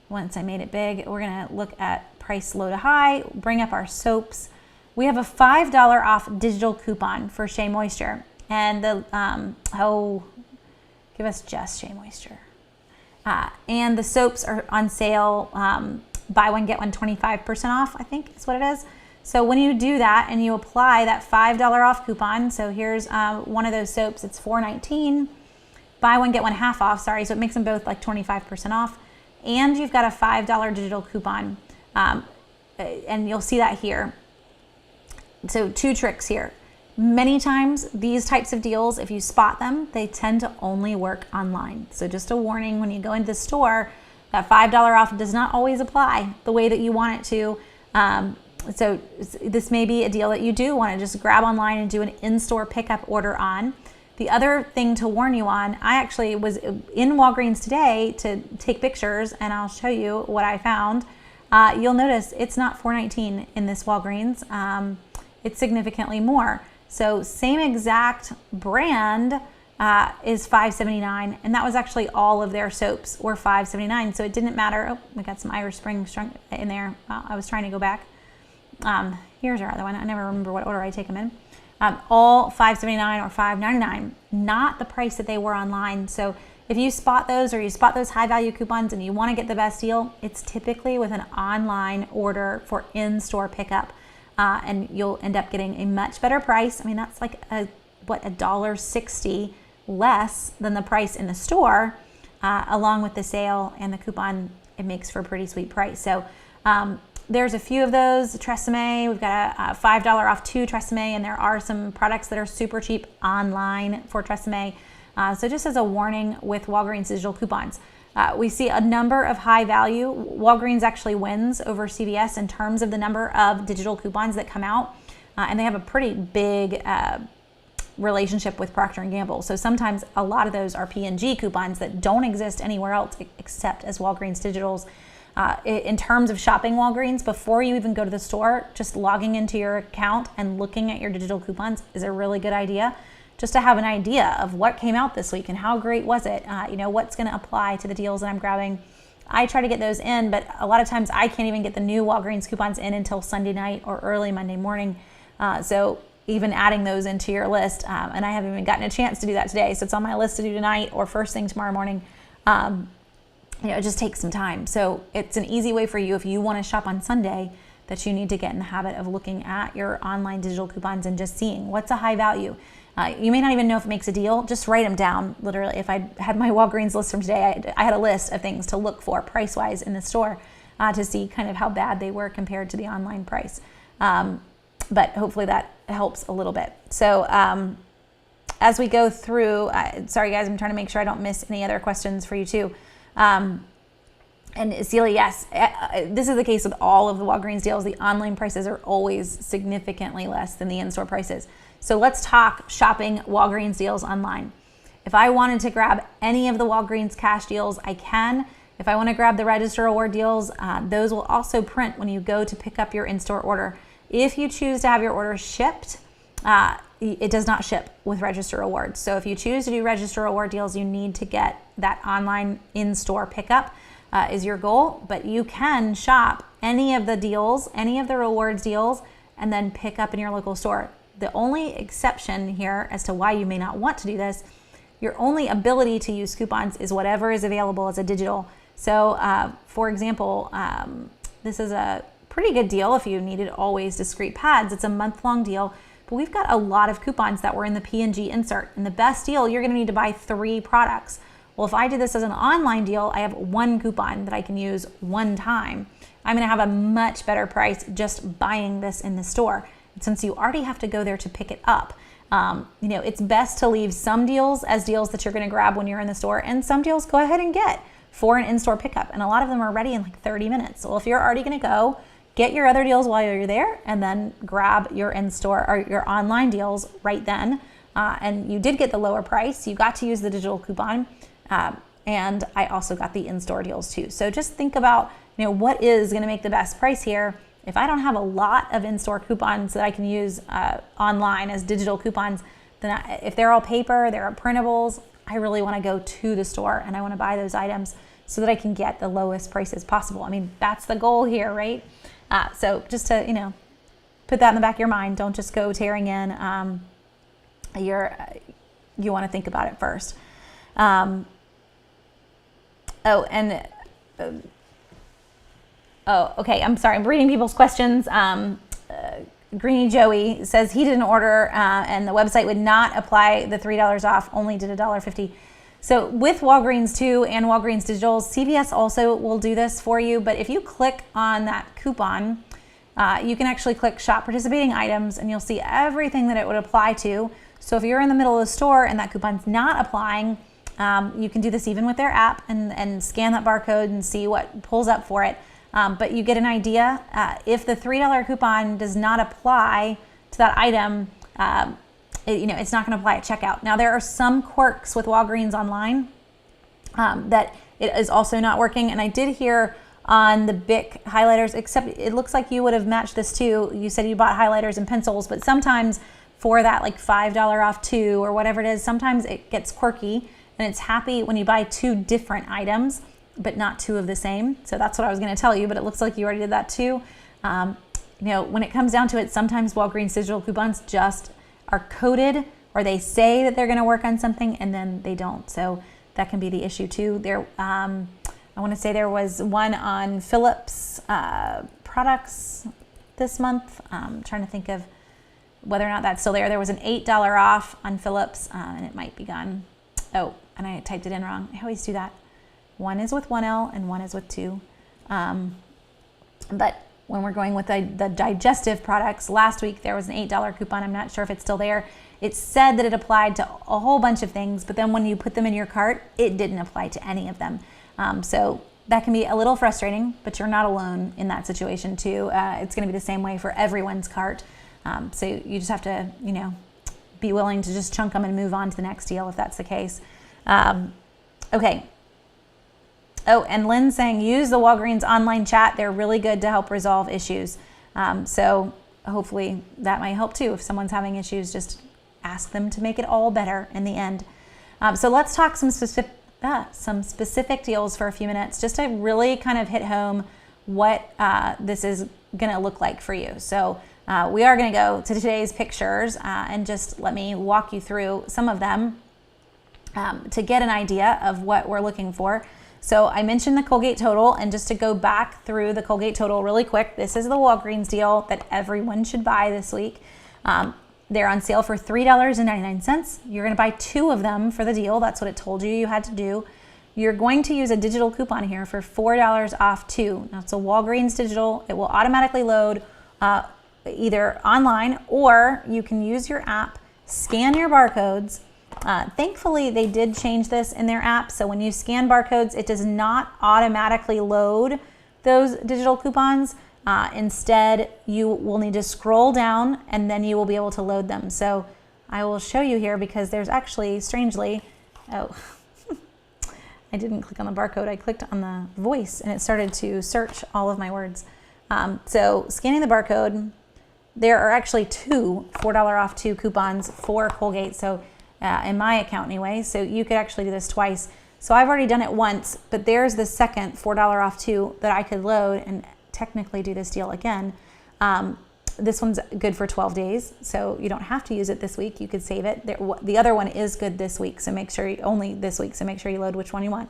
Once I made it big, we're going to look at price low to high, bring up our soaps. We have a $5 off digital coupon for Shea Moisture. And give us just Shea Moisture. And the soaps are on sale, buy one, get one 25% off, I think is what it is. So when you do that and you apply that $5 off coupon, so here's one of those soaps, it's $4.19, buy one, get one half off, so it makes them both like 25% off. And you've got a $5 digital coupon, and you'll see that here. So 2 tricks here. Many times these types of deals, if you spot them, they tend to only work online. So just a warning, when you go into the store, that $5 off does not always apply the way that you want it to. So this may be a deal that you do want to just grab online and do an in-store pickup order on. The other thing to warn you on, I actually was in Walgreens today to take pictures, and I'll show you what I found. You'll notice it's not $4.19 in this Walgreens. It's significantly more. So same exact brand is $5.79, and that was actually all of their soaps were $5.79. So it didn't matter. Oh, we got some Irish Spring in there. Well, I was trying to go back. Here's our other one. I never remember what order I take them in. All $5.79 or $5.99, not the price that they were online. So if you spot those, or you spot those high value coupons and you want to get the best deal, it's typically with an online order for in-store pickup, and you'll end up getting a much better price. I mean, that's like $1.60 less than the price in the store, along with the sale and the coupon. It makes for a pretty sweet price. So there's a few of those. Tresemme, we've got a $5 off 2 Tresemme, and there are some products that are super cheap online for Tresemme. So just as a warning with Walgreens digital coupons, we see a number of high value. Walgreens actually wins over CVS in terms of the number of digital coupons that come out, and they have a pretty big relationship with Procter & Gamble. So sometimes a lot of those are P&G coupons that don't exist anywhere else except as Walgreens digitals. In terms of shopping Walgreens, before you even go to the store, just logging into your account and looking at your digital coupons is a really good idea, just to have an idea of what came out this week and how great was it, what's going to apply to the deals that I'm grabbing. I try to get those in, but a lot of times I can't even get the new Walgreens coupons in until Sunday night or early Monday morning. So even adding those into your list, and I haven't even gotten a chance to do that today, so it's on my list to do tonight or first thing tomorrow morning. It just takes some time. So it's an easy way for you, if you want to shop on Sunday, that you need to get in the habit of looking at your online digital coupons and just seeing what's a high value. You may not even know if it makes a deal. Just write them down. Literally, if I had my Walgreens list from today, I had a list of things to look for price-wise in the store to see kind of how bad they were compared to the online price. But hopefully that helps a little bit. So as we go through, sorry guys, I'm trying to make sure I don't miss any other questions for you too. And Celia, yes, this is the case with all of the Walgreens deals. The online prices are always significantly less than the in-store prices. So let's talk shopping Walgreens deals online. If I wanted to grab any of the Walgreens cash deals, I can. If I want to grab the Register Award deals, those will also print when you go to pick up your in-store order. If you choose to have your order shipped, it does not ship with Register Awards. So if you choose to do Register Award deals, you need to get that online in-store pickup is your goal. But you can shop any of the deals, any of the rewards deals, and then pick up in your local store. The only exception here as to why you may not want to do this, your only ability to use coupons is whatever is available as a digital. So for example, this is a pretty good deal if you needed always discreet pads. It's a month-long deal, but we've got a lot of coupons that were in the P&G insert. And the best deal, you're gonna need to buy 3 products. Well, if I do this as an online deal, I have 1 coupon that I can use one time. I'm gonna have a much better price just buying this in the store. And since you already have to go there to pick it up, it's best to leave some deals as deals that you're gonna grab when you're in the store, and some deals go ahead and get for an in-store pickup. And a lot of them are ready in like 30 minutes. Well, if you're already gonna go, get your other deals while you're there, and then grab your in-store or your online deals right then. And you did get the lower price. You got to use the digital coupon. And I also got the in-store deals too. So just think about, what is going to make the best price here. If I don't have a lot of in-store coupons that I can use online as digital coupons, then if they're all paper, they're printables, I really want to go to the store and I want to buy those items so that I can get the lowest prices possible. I mean, that's the goal here, right? So just to, put that in the back of your mind. Don't just go tearing in. You want to think about it first. Okay. I'm sorry. I'm reading people's questions. Greeny Joey says he didn't order and the website would not apply the $3 off, only did $1.50. So with Walgreens too and Walgreens Digitals, CVS also will do this for you. But if you click on that coupon, you can actually click shop participating items and you'll see everything that it would apply to. So if you're in the middle of the store and that coupon's not applying, you can do this even with their app and scan that barcode and see what pulls up for it. But you get an idea. If the $3 coupon does not apply to that item, it's not going to apply at checkout. Now, there are some quirks with Walgreens online that it is also not working. And I did hear on the Bic highlighters, except it looks like you would have matched this too. You said you bought highlighters and pencils, but sometimes for that like $5 off 2 or whatever it is, sometimes it gets quirky and it's happy when you buy 2 different items, but not 2 of the same. So that's what I was going to tell you, but it looks like you already did that too. When it comes down to it, sometimes Walgreens digital coupons just are coded, or they say that they're going to work on something and then they don't. So that can be the issue too. I want to say there was one on Philips products this month. I'm trying to think of whether or not that's still there. There was an $8 off on Philips, and it might be gone. Oh, and I typed it in wrong. I always do that. One is with 1L and one is with 2. But when we're going with the digestive products, last week there was an $8 coupon. I'm not sure if it's still there. It said that it applied to a whole bunch of things, but then when you put them in your cart, it didn't apply to any of them. So that can be a little frustrating, but you're not alone in that situation too. It's going to be the same way for everyone's cart. So you just have to, be willing to just chunk them and move on to the next deal if that's the case. Okay. Oh, and Lynn's saying use the Walgreens online chat. They're really good to help resolve issues. So hopefully that might help too. If someone's having issues, just ask them to make it all better in the end. So let's talk some specific deals for a few minutes, just to really kind of hit home what this is going to look like for you. So we are going to go to today's pictures and just let me walk you through some of them to get an idea of what we're looking for. So I mentioned the Colgate Total, and just to go back through the Colgate Total really quick, this is the Walgreens deal that everyone should buy this week. They're on sale for $3.99. You're going to buy 2 of them for the deal. That's what it told you had to do. You're going to use a digital coupon here for $4 off 2. Now it's a Walgreens digital. It will automatically load either online, or you can use your app, scan your barcodes. Thankfully, they did change this in their app. So when you scan barcodes, it does not automatically load those digital coupons. Instead, you will need to scroll down and then you will be able to load them. So I will show you here, because there's actually, strangely, I didn't click on the barcode. I clicked on the voice and it started to search all of my words. So scanning the barcode, there are actually 2 $4 off 2 coupons for Colgate. So in my account anyway, so you could actually do this twice. So I've already done it once, but there's the second $4 off 2 that I could load and technically do this deal again. This one's good for 12 days, so you don't have to use it this week. You could save it. The other one is good this week, so make sure only this week, so make sure you load which one you want.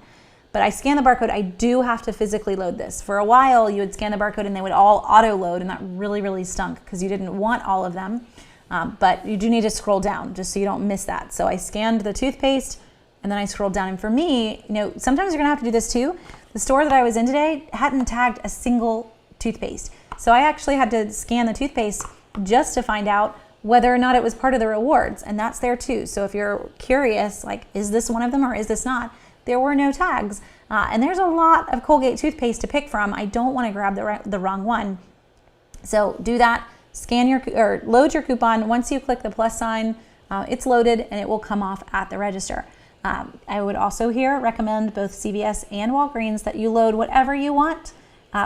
But I scan the barcode. I do have to physically load this. For a while, you would scan the barcode and they would all auto load, and that really, really stunk because you didn't want all of them. But you do need to scroll down just so you don't miss that. So I scanned the toothpaste and then I scrolled down. And for me, sometimes you're gonna have to do this too. The store that I was in today hadn't tagged a single toothpaste. So I actually had to scan the toothpaste just to find out whether or not it was part of the rewards. And that's there too. So if you're curious, like, is this one of them or is this not? There were no tags. And there's a lot of Colgate toothpaste to pick from. I don't wanna grab the wrong one. So do that. Load your coupon. Once you click the plus sign, it's loaded and it will come off at the register. I would also here recommend both CVS and Walgreens that you load whatever you want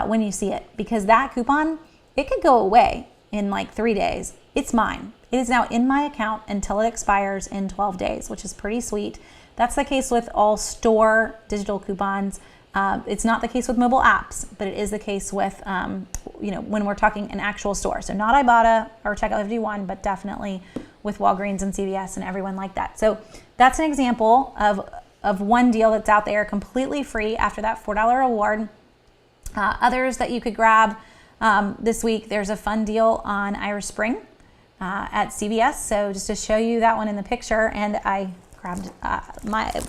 when you see it, because that coupon, it could go away in like 3 days. It's mine. It is now in my account until it expires in 12 days, which is pretty sweet. That's the case with all store digital coupons. It's not the case with mobile apps, but it is the case with, when we're talking an actual store. So not Ibotta or Checkout 51, but definitely with Walgreens and CVS and everyone like that. So that's an example of one deal that's out there completely free after that $4 reward. Others that you could grab this week, there's a fun deal on Irish Spring at CVS. So just to show you that one in the picture, and I grabbed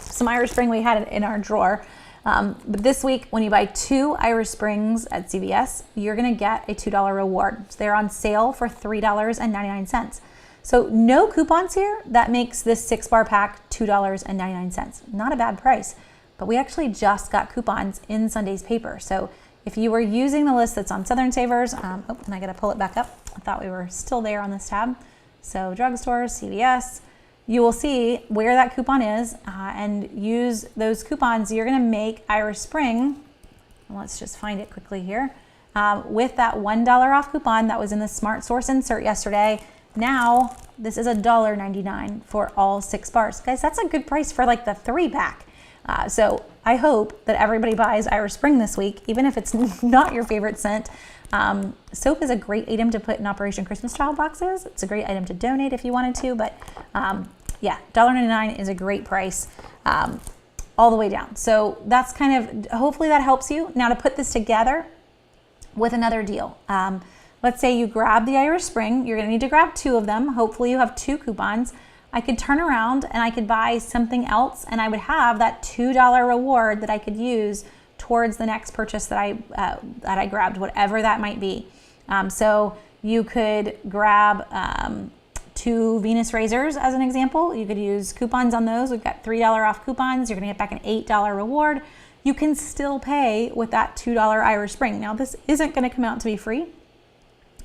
some Irish Spring we had in our drawer. But this week, when you buy 2 Irish Springs at CVS, you're going to get a $2 reward. So they're on sale for $3.99. So no coupons here. That makes this 6-bar pack $2.99. Not a bad price, but we actually just got coupons in Sunday's paper. So if you were using the list that's on Southern Savers, and I got to pull it back up. I thought we were still there on this tab. So drugstores, CVS, you will see where that coupon is and use those coupons. You're going to make Irish Spring. Let's just find it quickly here. With that $1 off coupon that was in the Smart Source insert yesterday. Now this is $1.99 for all 6 bars. Guys, that's a good price for like the 3-pack. So I hope that everybody buys Irish Spring this week, even if it's not your favorite scent. Soap is a great item to put in Operation Christmas Child boxes. It's a great item to donate if you wanted to, but yeah, $1.99 is a great price all the way down. So that's kind of, hopefully that helps you. Now to put this together with another deal. Let's say you grab the Irish Spring. You're gonna need to grab 2 of them. Hopefully you have 2 coupons. I could turn around and I could buy something else and I would have that $2 reward that I could use towards the next purchase that I grabbed, whatever that might be. So you could grab 2 Venus razors as an example. You could use coupons on those. We've got $3 off coupons. You're gonna get back an $8 reward. You can still pay with that $2 Irish Spring. Now this isn't gonna come out to be free.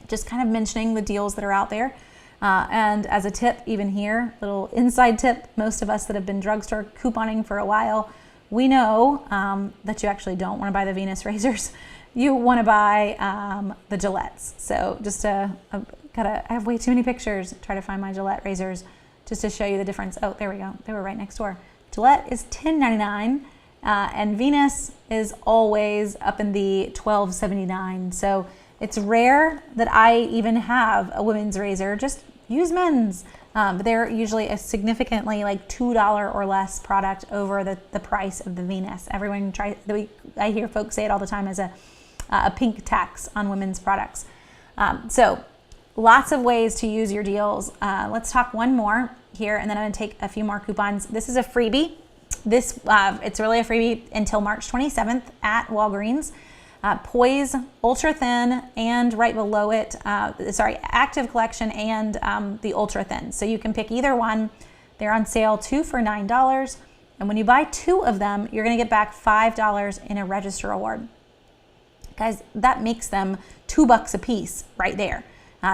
Just kind of mentioning the deals that are out there. And as a tip, even here, little inside tip, most of us that have been drugstore couponing for a while, we know that you actually don't want to buy the Venus razors. You want to buy the Gillettes. So just I have way too many pictures. Try to find my Gillette razors just to show you the difference. Oh, there we go. They were right next door. Gillette is $10.99 and Venus is always up in the $12.79. So it's rare that I even have a women's razor. Just use men's. But they're usually a significantly like $2 or less product over the price of the Venus. Everyone I hear folks say it all the time as a pink tax on women's products. So lots of ways to use your deals. Let's talk one more here, and then I'm gonna take a few more coupons. This is a freebie. It's really a freebie until March 27th at Walgreens. Poise Ultra Thin, and right below it, Active Collection and the Ultra Thin. So you can pick either one. They're on sale 2 for $9. And when you buy 2 of them, you're gonna get back $5 in a register award. Guys, that makes them $2 a piece right there.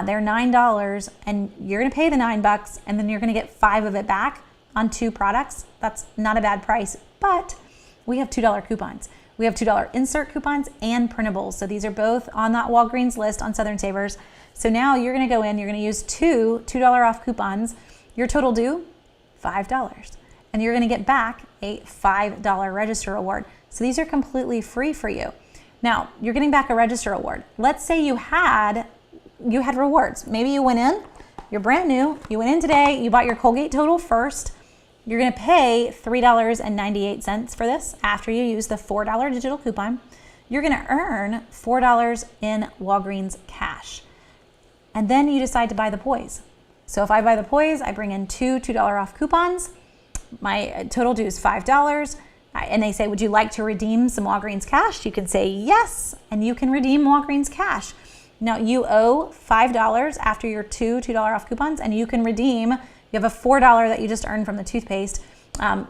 They're $9 and you're gonna pay the $9 and then you're gonna get 5 of it back on 2 products. That's not a bad price, but we have $2 coupons. We have $2 insert coupons and printables. So these are both on that Walgreens list on Southern Savers. So now you're gonna go in, you're gonna use 2 $2 off coupons. Your total due, $5. And you're gonna get back a $5 register award. So these are completely free for you. Now, you're getting back a register award. Let's say you had rewards. Maybe you went in, you're brand new, you went in today, you bought your Colgate Total first. You're gonna pay $3.98 for this after you use the $4 digital coupon. You're gonna earn $4 in Walgreens cash. And then you decide to buy the Poise. So if I buy the Poise, I bring in 2 $2 off coupons. My total due is $5. And they say, would you like to redeem some Walgreens cash? You can say yes, and you can redeem Walgreens cash. Now you owe $5 after your 2 $2 off coupons, and you can redeem. You have a $4 that you just earned from the toothpaste.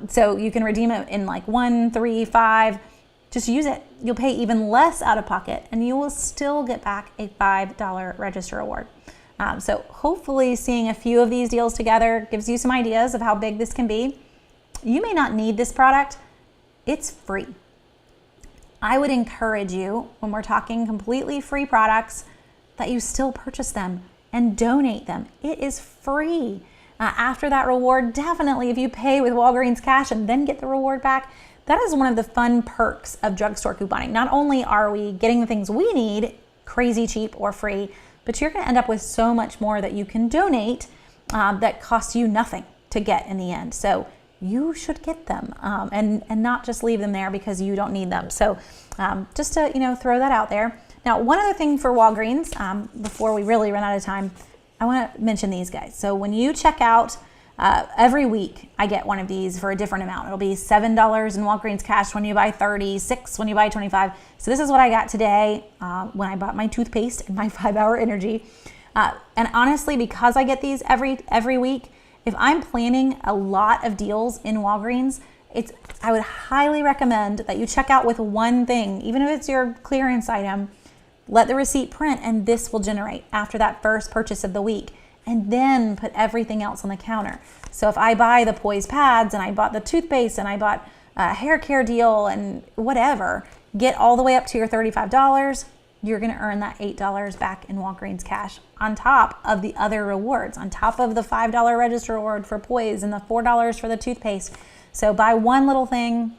So you can redeem it in like 1, 3, 5. Just use it. You'll pay even less out of pocket and you will still get back a $5 register award. So hopefully seeing a few of these deals together gives you some ideas of how big this can be. You may not need this product. It's free. I would encourage you, when we're talking completely free products, that you still purchase them and donate them. It is free. After that reward, definitely if you pay with Walgreens cash and then get the reward back, that is one of the fun perks of drugstore couponing. Not only are we getting the things we need crazy cheap or free, but you're gonna end up with so much more that you can donate that costs you nothing to get in the end. So you should get them and not just leave them there because you don't need them. So just to throw that out there. Now, one other thing for Walgreens, before we really run out of time, I want to mention these guys. So when you check out every week, I get one of these for a different amount. It'll be $7 in Walgreens cash when you buy 30, $6 when you buy 25. So this is what I got today when I bought my toothpaste and my 5-Hour Energy. And honestly, because I get these every week, if I'm planning a lot of deals in Walgreens, I would highly recommend that you check out with one thing, even if it's your clearance item. Let the receipt print and this will generate after that first purchase of the week. and then put everything else on the counter. So if I buy the Poise pads and I bought the toothpaste and I bought a hair care deal and whatever, get all the way up to your $35, you're going to earn that $8 back in Walgreens cash on top of the other rewards, on top of the $5 register reward for Poise and the $4 for the toothpaste. So buy one little thing,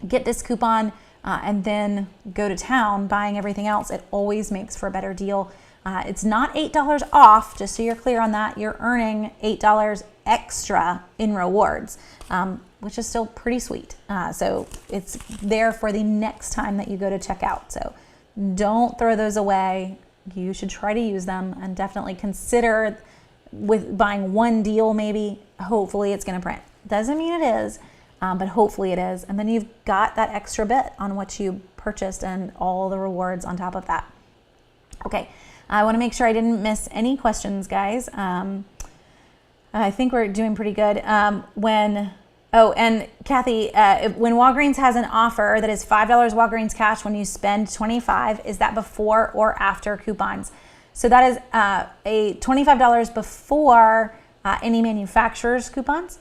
get this coupon, and then go to town buying everything else. It always makes for a better deal. It's not $8 off, just so you're clear on that. You're earning $8 extra in rewards, which is still pretty sweet. So it's there for the next time that you go to check out. So don't throw those away. You should try to use them, and definitely consider with buying one deal maybe. Hopefully it's going to print. Doesn't mean it is, but hopefully it is. And then you've got that extra bit on what you purchased and all the rewards on top of that. Okay. I want to make sure I didn't miss any questions, guys. I think we're doing pretty good. And Kathy, when Walgreens has an offer that is $5 Walgreens cash when you spend $25, is that before or after coupons? So that is a $25 before any manufacturer's coupons.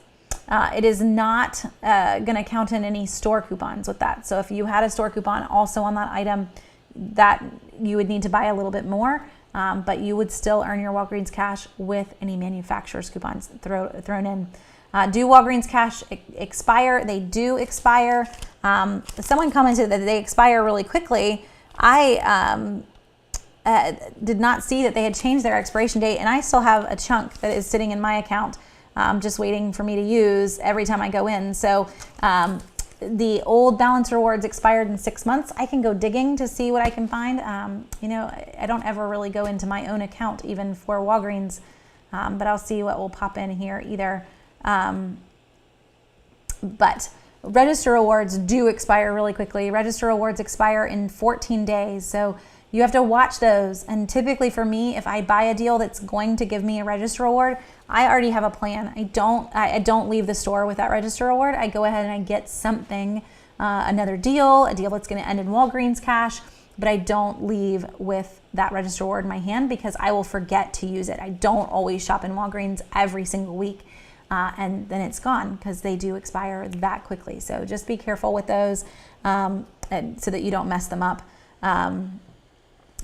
It is not going to count in any store coupons with that. So if you had a store coupon also on that item, that you would need to buy a little bit more. But you would still earn your Walgreens cash with any manufacturer's coupons thrown in. Do Walgreens cash expire? They do expire. Someone commented that they expire really quickly. I did not see that they had changed their expiration date, and I still have a chunk that is sitting in my account just waiting for me to use every time I go in. So the old balance rewards expired in 6 months. I can go digging to see what I can find. I don't ever really go into my own account, even for Walgreens, but I'll see what will pop in here either. But register rewards do expire really quickly. Register rewards expire in 14 days. So you have to watch those. And typically for me, if I buy a deal that's going to give me a register reward, I already have a plan. I don't leave the store with that register reward. I go ahead and I get something, another deal, a deal that's going to end in Walgreens cash, but I don't leave with that register reward in my hand because I will forget to use it. I don't always shop in Walgreens every single week, and then it's gone because they do expire that quickly. So just be careful with those and so that you don't mess them up.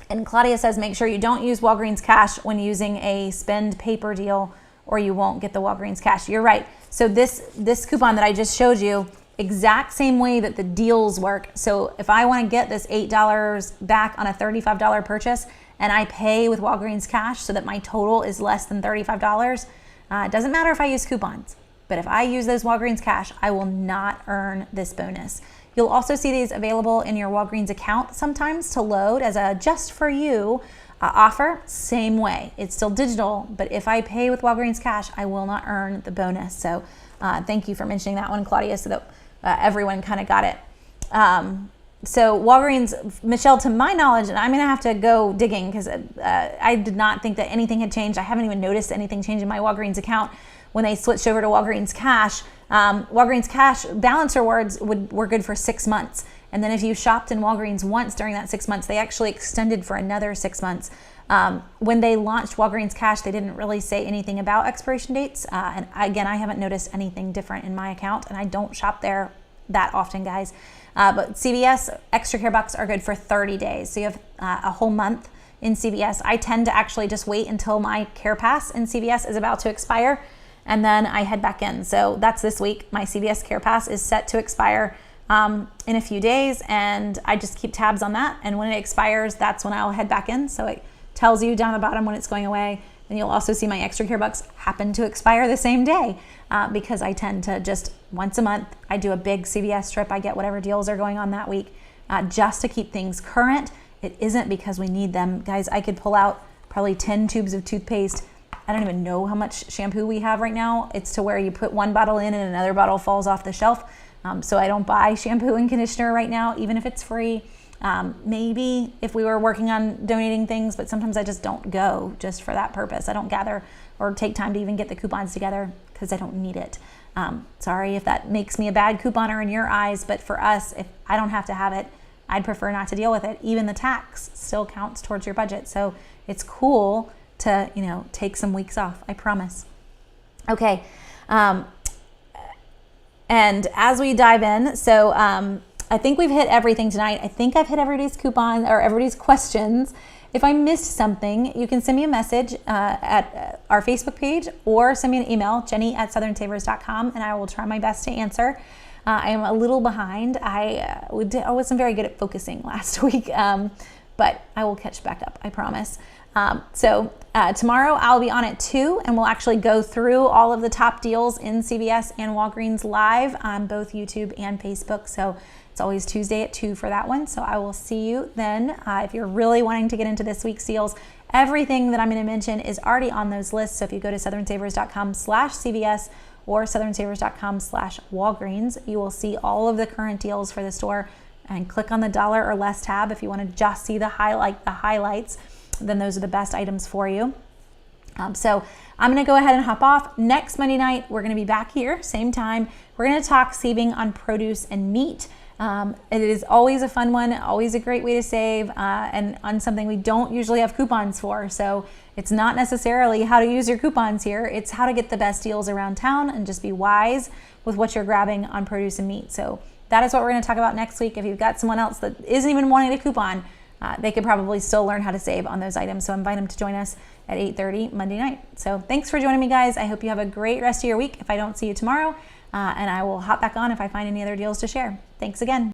And Claudia says, make sure you don't use Walgreens cash when using a spend paper deal, or you won't get the Walgreens cash. You're right. So this coupon that I just showed you, exact same way that the deals work. So if I want to get this $8 back on a $35 purchase and I pay with Walgreens cash so that my total is less than $35, it doesn't matter if I use coupons, but if I use those Walgreens cash, I will not earn this bonus. You'll also see these available in your Walgreens account sometimes to load as a just for you offer. Same way. It's still digital, but if I pay with Walgreens cash, I will not earn the bonus. So thank you for mentioning that one, Claudia, so that everyone kind of got it. So Walgreens, Michelle, to my knowledge, and I'm going to have to go digging because I did not think that anything had changed. I haven't even noticed anything change in my Walgreens account when they switched over to Walgreens cash. Walgreens cash balance rewards were good for 6 months. And then if you shopped in Walgreens once during that 6 months, they actually extended for another 6 months. When they launched Walgreens cash, they didn't really say anything about expiration dates. And again, I haven't noticed anything different in my account, and I don't shop there that often, guys. But CVS extra care bucks are good for 30 days. So you have a whole month in CVS. I tend to actually just wait until my care pass in CVS is about to expire, and then I head back in. So that's this week. My CVS care pass is set to expire in a few days, and I just keep tabs on that. And when it expires, that's when I'll head back in. So it tells you down the bottom when it's going away. And you'll also see my extra care bucks happen to expire the same day because I tend to just once a month, I do a big CVS trip. I get whatever deals are going on that week just to keep things current. It isn't because we need them. Guys, I could pull out probably 10 tubes of toothpaste. I don't even know how much shampoo we have right now. It's to where you put one bottle in and another bottle falls off the shelf. So I don't buy shampoo and conditioner right now, even if it's free. Maybe if we were working on donating things, but sometimes I just don't go just for that purpose. I don't gather or take time to even get the coupons together because I don't need it. Sorry if that makes me a bad couponer in your eyes, but for us, if I don't have to have it, I'd prefer not to deal with it. Even the tax still counts towards your budget. So it's cool to, take some weeks off. I promise. Okay. And as we dive in, so I think we've hit everything tonight. I think I've hit everybody's coupon or everybody's questions. If I missed something, you can send me a message at our Facebook page or send me an email, jenny@southernsavers.com, and I will try my best to answer. I am a little behind. I wasn't very good at focusing last week, but I will catch back up, I promise. So tomorrow I'll be on at 2, and we'll actually go through all of the top deals in CVS and Walgreens live on both YouTube and Facebook. So it's always Tuesday at 2 for that one. So I will see you then. If you're really wanting to get into this week's deals, everything that I'm going to mention is already on those lists. So if you go to southernsavers.com/CVS or southernsavers.com/Walgreens, you will see all of the current deals for the store, and click on the $1 or less tab if you want to just see the highlights. Then those are the best items for you. So I'm going to go ahead and hop off. Next Monday night, we're going to be back here, same time. We're going to talk saving on produce and meat. It is always a fun one, always a great way to save, and on something we don't usually have coupons for. So it's not necessarily how to use your coupons here. It's how to get the best deals around town and just be wise with what you're grabbing on produce and meat. So that is what we're going to talk about next week. If you've got someone else that isn't even wanting a coupon, they could probably still learn how to save on those items. So invite them to join us at 8:30 Monday night. So thanks for joining me, guys. I hope you have a great rest of your week if I don't see you tomorrow. And I will hop back on if I find any other deals to share. Thanks again.